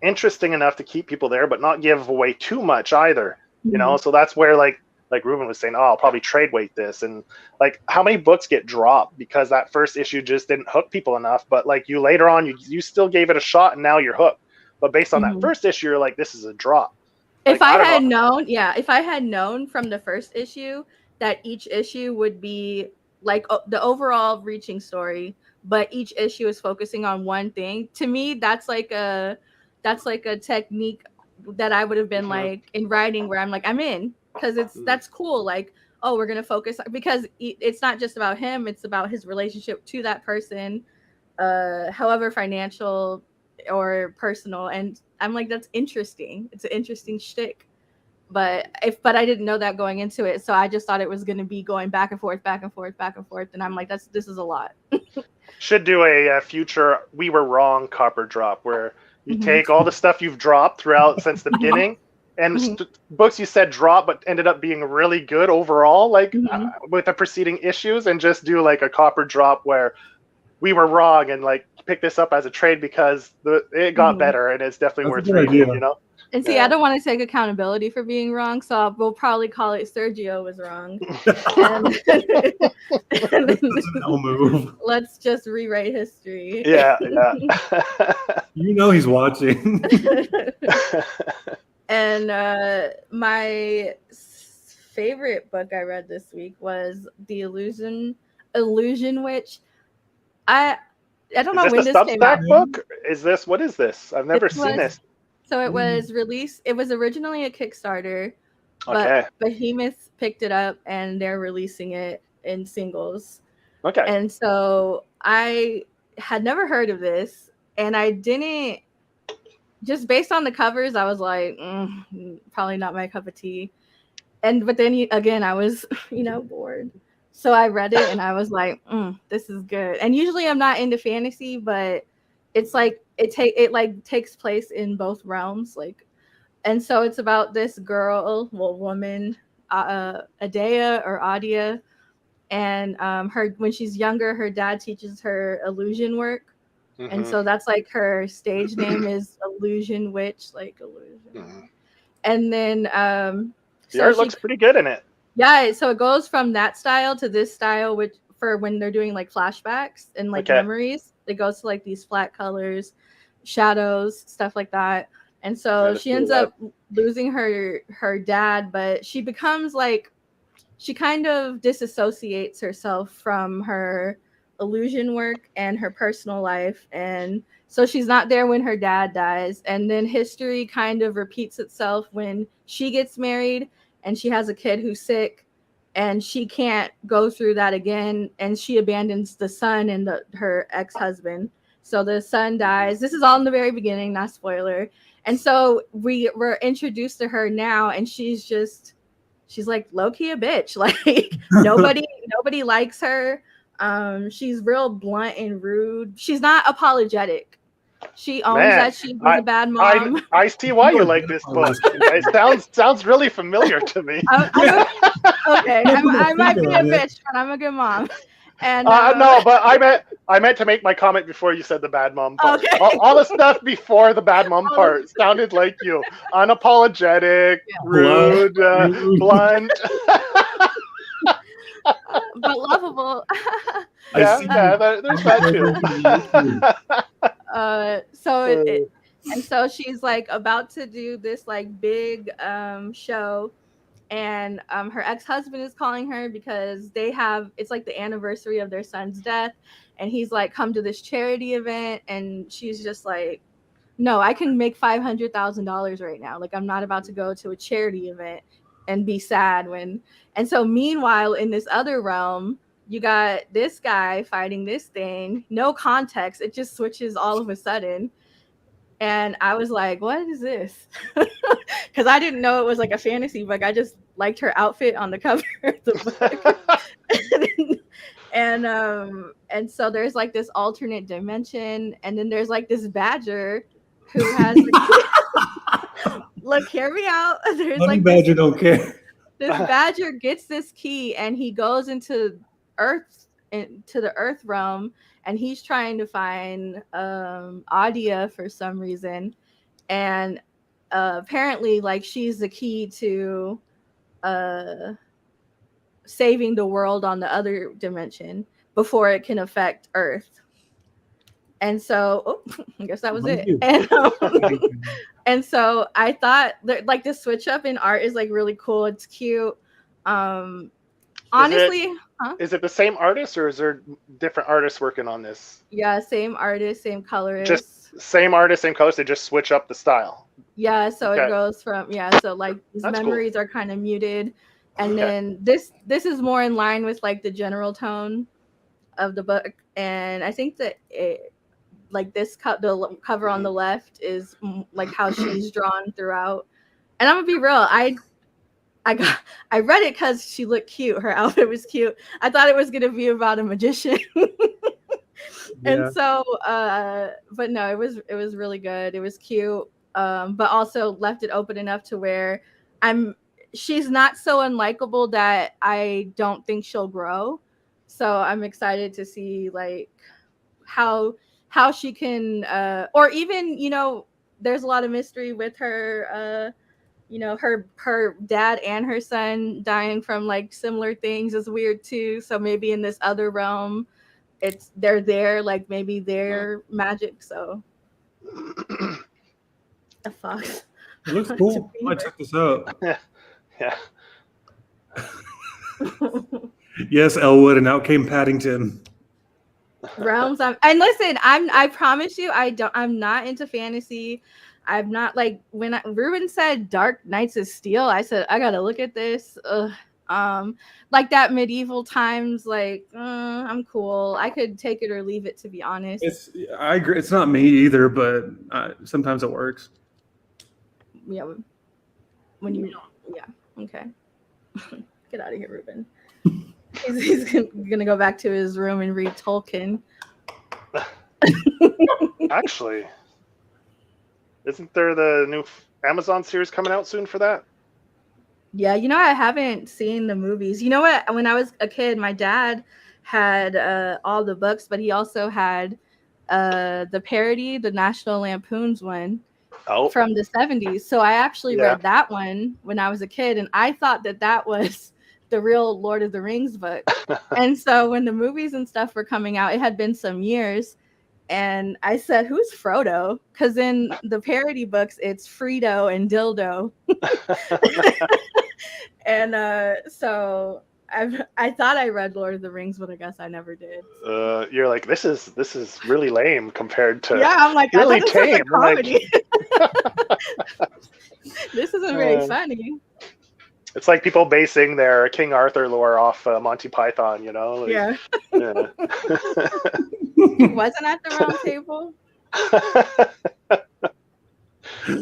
interesting enough to keep people there, but not give away too much either. So that's where like Ruben was saying, I'll probably trade weight this. And like how many books get dropped because that first issue just didn't hook people enough, but like you later on, you still gave it a shot and now you're hooked. But based on that first issue, you're like, this is a drop. If Like, I don't had know. known, if I had known from the first issue that each issue would be like the overall reaching story, but each issue is focusing on one thing, to me that's like a technique that I would have been like in writing, where I'm like, I'm in, because that's cool. Like, oh, we're gonna focus, because it's not just about him, it's about his relationship to that person, however financial or personal. And I'm like, that's interesting. It's an interesting shtick. But I didn't know that going into it, so I just thought it was going to be going back and forth, back and forth, back and forth, and I'm like, this is a lot. Should do a future "We Were Wrong" copper drop, where you take all the stuff you've dropped throughout since the beginning, and books you said drop but ended up being really good overall, like with the preceding issues, and just do like a copper drop where we were wrong, and like pick this up as a trade because it got better and it's definitely worth reading. You know. And see, I don't want to take accountability for being wrong, so we'll probably call it Sergio was wrong. and let's just rewrite history. Yeah. You know he's watching. And my favorite book I read this week was The Illusion Witch. I don't know when this came out. Book? What is this? I've never seen this. So it was released. It was originally a Kickstarter, but Behemoth picked it up and they're releasing it in singles. Okay. And so I had never heard of this, and I didn't. Just based on the covers, I was like, probably not my cup of tea. But then again, I was, bored. So I read it and I was like, this is good. And usually I'm not into fantasy, but it's like it takes place in both realms, like, and so it's about this woman, Adia, and when she's younger, her dad teaches her illusion work, and so that's like her stage name is Illusion Witch, like illusion. And then the art looks pretty good in it. Yeah, so it goes from that style to this style, which for when they're doing like flashbacks and like memories, it goes to like these flat colors, shadows, stuff like that. And so she ends up losing her dad, but she becomes like, she kind of disassociates herself from her illusion work and her personal life. And so she's not there when her dad dies. And then history kind of repeats itself when she gets married and she has a kid who's sick, and she can't go through that again. And she abandons the son and her ex-husband. So the son dies. This is all in the very beginning, not spoiler. And so we're introduced to her now, and she's like low-key a bitch. Like nobody likes her. She's real blunt and rude. She's not apologetic. She owns that she was a bad mom. I see why you like this book. It sounds really familiar to me. Okay, I might be a bitch, but I'm a good mom. And no, but I meant to make my comment before you said the bad mom part. Okay. All the stuff before the bad mom part sounded like you. Unapologetic, rude, blunt. But lovable. There's that too. So she's like about to do this like big show, and her ex-husband is calling her because it's like the anniversary of their son's death, and he's like, come to this charity event, and she's just like, no, I can make $500,000 right now. Like, I'm not about to go to a charity event and be sad and so meanwhile, in this other realm, you got this guy fighting this thing, no context. It just switches all of a sudden. And I was like, what is this? Because I didn't know it was like a fantasy book. I just liked her outfit on the cover of the book. And so there's like this alternate dimension. And then there's like this badger who has look, hear me out. There's like badger don't care. This badger gets this key and he goes into the earth realm, and he's trying to find Adia for some reason. And apparently like she's the key to saving the world on the other dimension before it can affect Earth. And so I guess that was it. And, And so I thought that like the switch up in art is like really cool. It's cute. Honestly, is it the same artist or is there different artists working on this? Yeah, same artist, same colorist. Just same artist, same colorist. They just switch up the style. Yeah, so it goes from so like these memories are kind of muted, and then this is more in line with like the general tone of the book, and I think that like the cover on the left is like how she's drawn throughout. And I'm gonna be real, I read it because she looked cute. Her outfit was cute. I thought it was gonna be about a magician. And so but no, it was really good. It was cute. But also left it open enough to where she's not so unlikable that I don't think she'll grow. So I'm excited to see like how she can or even, there's a lot of mystery with her her dad and her son dying from like similar things is weird too. So maybe in this other realm they're there, like maybe they're magic. So a fox. It looks cool. I might check this out. Yeah. Yes, Elwood, and out came Paddington. Realms. And listen, I promise you, I'm not into fantasy. I'm not like when Ruben said Dark Knights of Steel, I said I gotta look at this. Like that medieval times, like I'm cool. I could take it or leave it, to be honest. I agree. It's not me either, but sometimes it works. Yeah. When you okay. Get out of here, Ruben. He's gonna go back to his room and read Tolkien. Actually, isn't there the new Amazon series coming out soon for that? Yeah, I haven't seen the movies. You know what? When I was a kid, my dad had all the books, but he also had the parody, the National Lampoon's one from the 70s. So I actually read that one when I was a kid, and I thought that was the real Lord of the Rings book. And so when the movies and stuff were coming out, it had been some years, and I said, who's Frodo? Because in the parody books, it's Fredo and Dildo. And so I thought I read Lord of the Rings, but I guess I never did. You're like, this is really lame compared to I'm like, really tame. Comedy. This isn't very funny. It's like people basing their King Arthur lore off Monty Python, Like, yeah. He wasn't at the round table.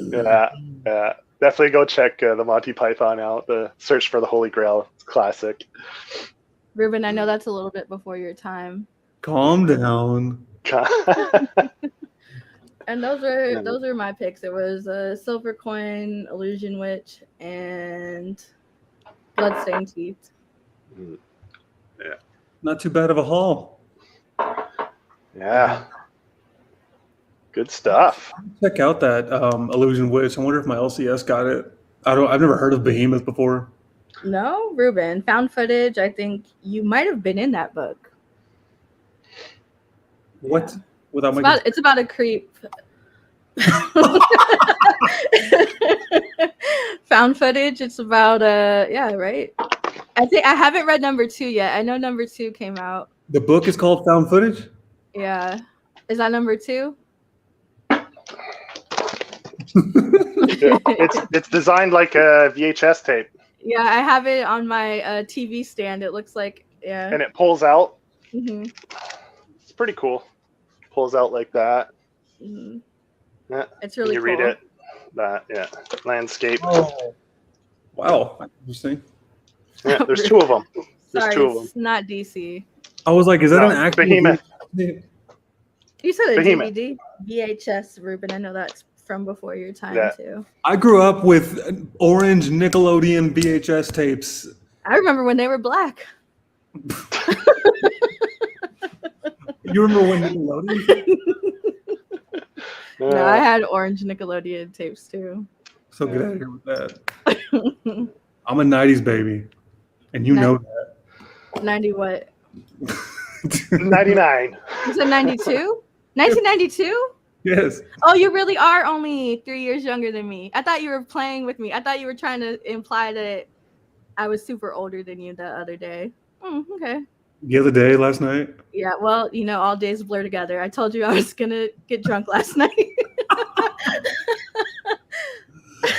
Yeah. Definitely go check the Monty Python out. The Search for the Holy Grail. It's classic. Ruben, I know that's a little bit before your time. Calm down. And those are my picks. It was Silver Coin, Illusion Witch, and Bloodstained Teeth. Yeah. Not too bad of a haul. Yeah. Good stuff. Check out that Illusion Witch. I wonder if my LCS got it. I've never heard of Behemoth before. No, Ruben. Found footage. I think you might have been in that book. What? Yeah. It's about a creep. Found footage. It's about right. I think I haven't read number 2 yet. I know number 2 came out. The book is called Found Footage? Yeah. Is that number 2? It's designed like a VHS tape. Yeah, I have it on my TV stand. It looks like and it pulls out. Mm-hmm. It's pretty cool. Pulls out like that. Mm-hmm. Yeah, it's really cool. You read it. Landscape. Oh, wow, interesting. Yeah, there's 2 of them. Sorry, 2 of them. It's not DC. I was like, is that an actual Behemoth? You said a Behemoth. DVD, VHS, Ruben. I know that's from before your time too. I grew up with orange Nickelodeon VHS tapes. I remember when they were black. You remember when Nickelodeon? No, I had orange Nickelodeon tapes too. So get out of here with that. I'm a 90s baby, and you know that. 90 what? 99. You said 92? 1992? Yes. Oh, you really are only 3 years younger than me. I thought you were playing with me. I thought you were trying to imply that I was super older than you the other day. Okay. The other day, last night. Yeah, well, all days blur together. I told you I was gonna get drunk last night.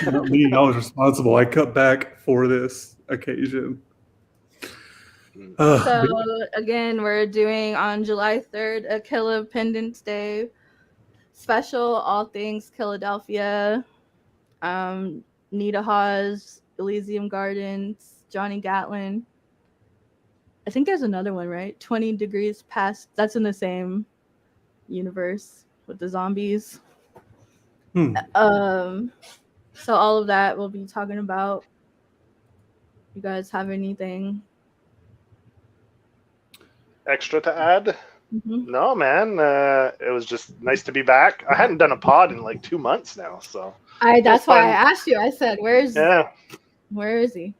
Not me. I was responsible. I cut back for this occasion. So again, we're doing on July 3rd a Independence Day special, all things Philadelphia. Nita Hawes, Elysium Gardens, Johnny Gatlin. I think there's another one, right? 20 Degrees Past. That's in the same universe with the zombies. So all of that we'll be talking about. You guys have anything extra to add? Mm-hmm. No, man. It was just nice to be back. I hadn't done a pod in like 2 months now, so that's why I asked you. I said, where is he?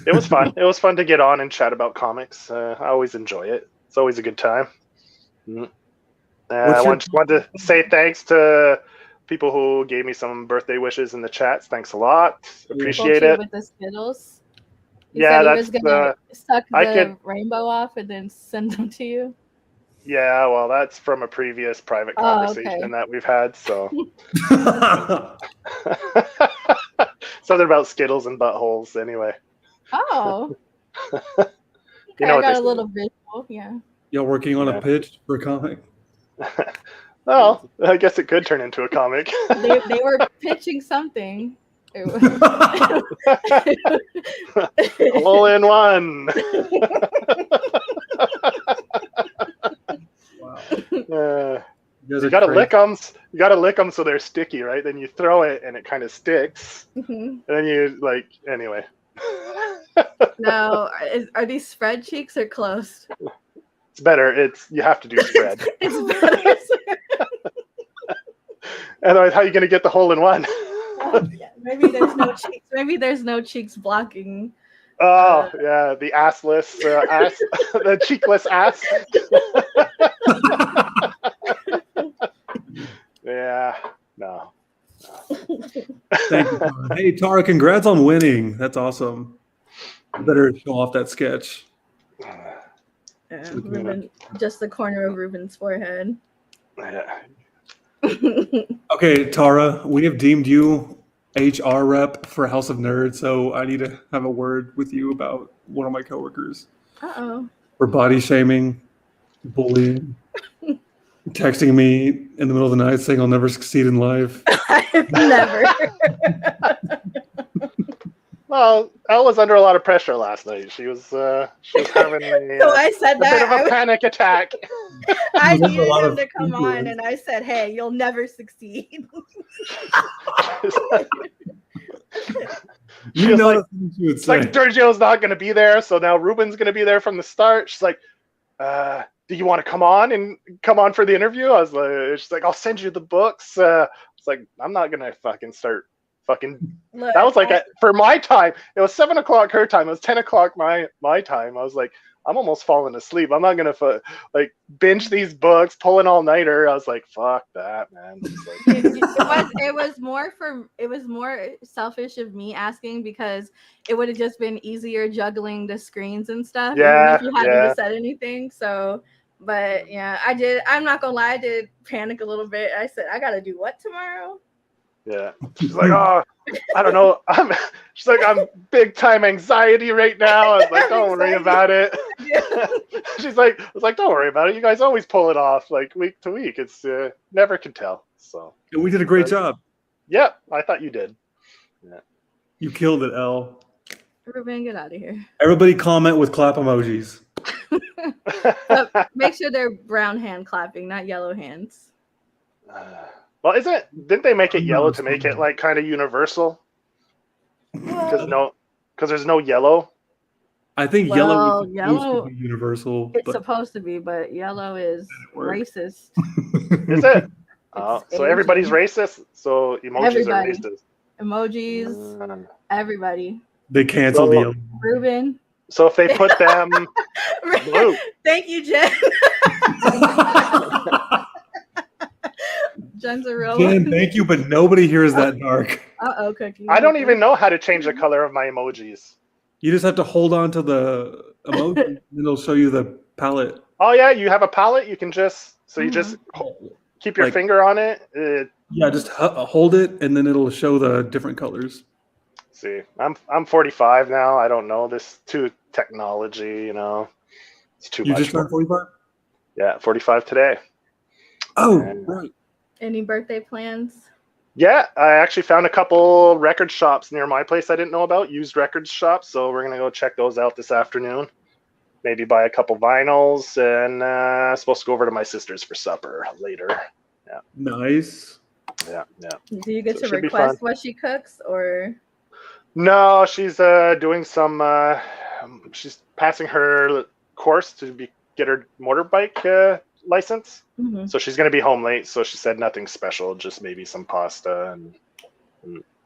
It was fun. It was fun to get on and chat about comics. I always enjoy it. It's always a good time. I wanted to say thanks to people who gave me some birthday wishes in the chats. Thanks a lot. Appreciate it. With the Skittles. Yeah, that's gonna suck the rainbow off and then send them to you. Yeah, well, that's from a previous private conversation that we've had. So something about Skittles and buttholes. Anyway. Oh. I got a little visual. Yeah. Y'all working on a pitch for a comic? Well, I guess it could turn into a comic. they were pitching something. All in one. Wow. You gotta lick them. You gotta lick them so they're sticky, right? Then you throw it and it kind of sticks. And then you anyway. Now, are these spread cheeks or closed? It's better. You have to do spread. It's better. Otherwise, how are you gonna get the hole in one? Maybe there's no cheeks. Maybe there's no cheeks blocking. Oh yeah, the assless ass, the cheekless ass. Yeah, no. Thank you, Tara. Hey, Tara, congrats on winning. That's awesome. You better show off that sketch. Ruben, just the corner of Ruben's forehead. Yeah. Okay, Tara, we have deemed you HR rep for House of Nerds, so I need to have a word with you about one of my coworkers. Uh-oh. For body shaming, bullying, texting me in the middle of the night saying I'll never succeed in life. Never. Well, Elle was under a lot of pressure last night. She was having I said a bit of a panic attack. I needed him to come on, and I said, "Hey, you'll never succeed." She was like Sergio's not going to be there, so now Ruben's going to be there from the start. She's like, "Do you want to come on for the interview?" I was like, "She's like, I'll send you the books." It's like, I'm not going to start. Look, that was like for my time. It was 7 o'clock her time. It was 10 o'clock my time. I was like, I'm almost falling asleep. I'm not gonna binge these books, pull an all-nighter. I was like, fuck that, man. It was more selfish of me asking because it would have just been easier juggling the screens and stuff. Yeah, even if you hadn't have said anything. So, but yeah, I did. I'm not gonna lie, I did panic a little bit. I said, I gotta do what tomorrow? Yeah. She's like, oh, I don't know. She's like, I'm big time anxiety right now. I was like, don't worry about it. She's like, I was like, don't worry about it. You guys always pull it off like week to week. It's never can tell. So and we did a great job. Yeah, I thought you did. Yeah. You killed it, Elle. Ruben, get out of here. Everybody comment with clap emojis. But make sure they're brown hand clapping, not yellow hands. Well, didn't they make it yellow to make it like kind of universal? Because there's no yellow. I think yellow is yellow to be universal. It's supposed to be, but yellow is racist. Is it? So everybody's racist. So emojis are racist. Emojis, everybody. They canceled the yellow. Ruben. So if they put them blue. Thank you, Jen. Jen's a real Jen, one. thank you, but nobody here is that dark. Cookie. I don't even know how to change the color of my emojis. You just have to hold on to the emoji, and it'll show you the palette. Oh yeah, you have a palette. You can just keep your finger on it. Yeah, just hold it, and then it'll show the different colors. See, I'm 45 now. I don't know this too technology. You know, it's too much. You just turned 45? Yeah, 45 today. Oh, right. Any birthday plans? Yeah, I actually found a couple record shops near my place I didn't know about, used record shops. So we're going to go check those out this afternoon. Maybe buy a couple vinyls, and I'm supposed to go over to my sister's for supper later. Yeah. Nice. Yeah. Do you get to request what she cooks, or? No, she's doing some, she's passing her course to get her motorbike license. Mm-hmm. So she's going to be home late. So she said nothing special, just maybe some pasta.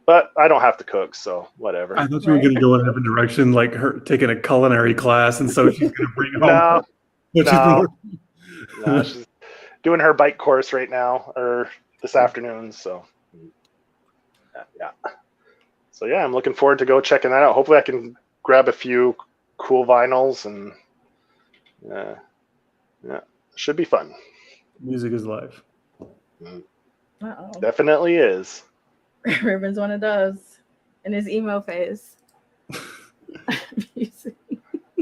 But I don't have to cook, so whatever. I thought you were going to go in a different direction, like her taking a culinary class, and so she's going to bring home. No, she's doing her bike course right now, or this afternoon. So, yeah. So yeah, I'm looking forward to go checking that out. Hopefully, I can grab a few cool vinyls, and yeah, should be fun. Music is life. Definitely is. Ruben's one of those in his emo phase.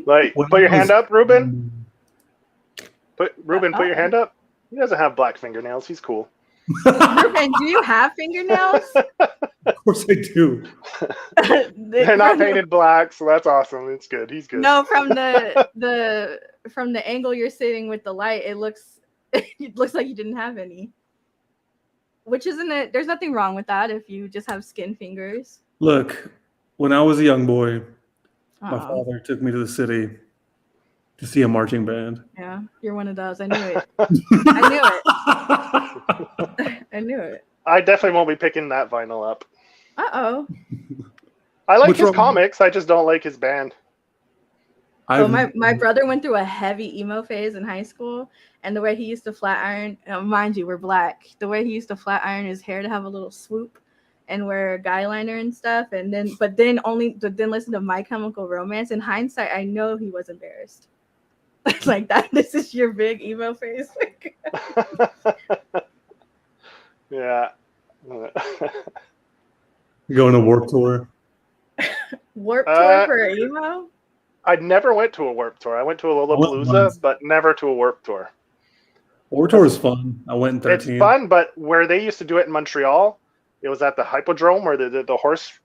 Like, put your hand up, Ruben. Put your hand up. He doesn't have black fingernails. He's cool. Ruben, do you have fingernails? Of course I do. They're not painted black, so that's awesome. It's good. He's good. No, from the angle you're sitting with the light, it looks like you didn't have any. Which isn't it? There's nothing wrong with that if you just have skin fingers. Look, when I was a young boy, my father took me to the city to see a marching band. Yeah, you're one of those. I knew it. I knew it. I definitely won't be picking that vinyl up. Uh-oh. I like his comics. I just don't like his band. My brother went through a heavy emo phase in high school, and the way he used to flat iron, mind you, we're black. The way he used to flat iron his hair to have a little swoop and wear a guy liner and stuff, and then listen to My Chemical Romance. In hindsight, I know he was embarrassed. Like that. This is your big emo phase. Yeah. Going to Warped Tour. Warped Tour for emo? I never went to a Warped Tour. I went to a Lollapalooza, but never to a Warped Tour. Warped Tour is fun. I went in 13. It's fun, but where they used to do it in Montreal, it was at the Hippodrome where the horse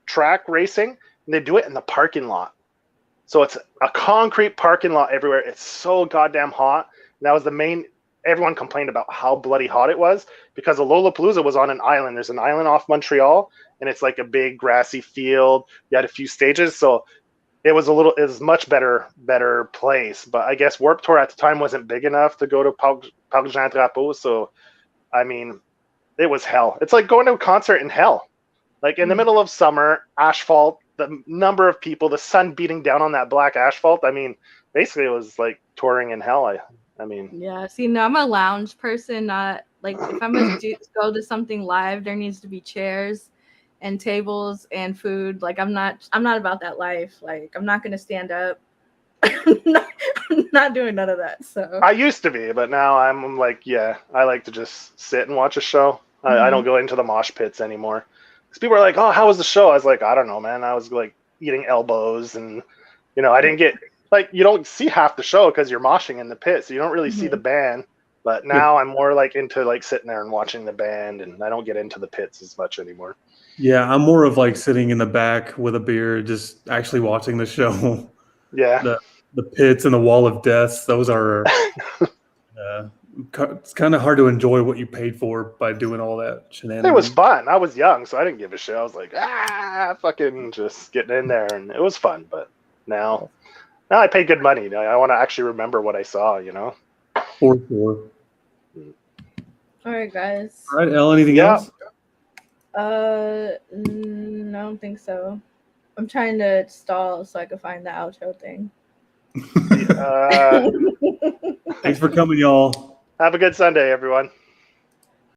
track racing, and they do it in the parking lot. So it's a concrete parking lot everywhere. It's so goddamn hot. And that was the main. Everyone complained about how bloody hot it was because the Lollapalooza was on an island. There's an island off Montreal, and it's like a big grassy field. You had a few stages, so it was much better place. But I guess Warped Tour at the time wasn't big enough to go to Parc Jean Drapeau. So, I mean, it was hell. It's like going to a concert in hell. Like in the middle of summer, asphalt, the number of people, the sun beating down on that black asphalt. I mean, basically it was like touring in hell. I mean. Yeah, see, no, I'm a lounge person. Not like if I'm going to go to something live, there needs to be chairs and tables and food. Like I'm not about that life. Like I'm not going to stand up. I'm not doing none of that. So I used to be, but now I'm like, yeah, I like to just sit and watch a show. I don't go into the mosh pits anymore. Because people are like, oh, how was the show? I was like, I don't know, man. I was like eating elbows, and I didn't get like, you don't see half the show because you're moshing in the pit, so you don't really see the band. But now I'm more like into like sitting there and watching the band, and I don't get into the pits as much anymore. Yeah, I'm more of like sitting in the back with a beer, just actually watching the show. Yeah. The pits and the wall of deaths, those are it's kind of hard to enjoy what you paid for by doing all that shenanigans. It was fun. I was young, so I didn't give a shit. I was like, fucking just getting in there, and it was fun. But now I pay good money. I want to actually remember what I saw, For sure. All right, guys. All right, Elle, anything else? No, I don't think so. I'm trying to stall so I can find the outro thing. Thanks for coming, y'all. Have a good Sunday, everyone.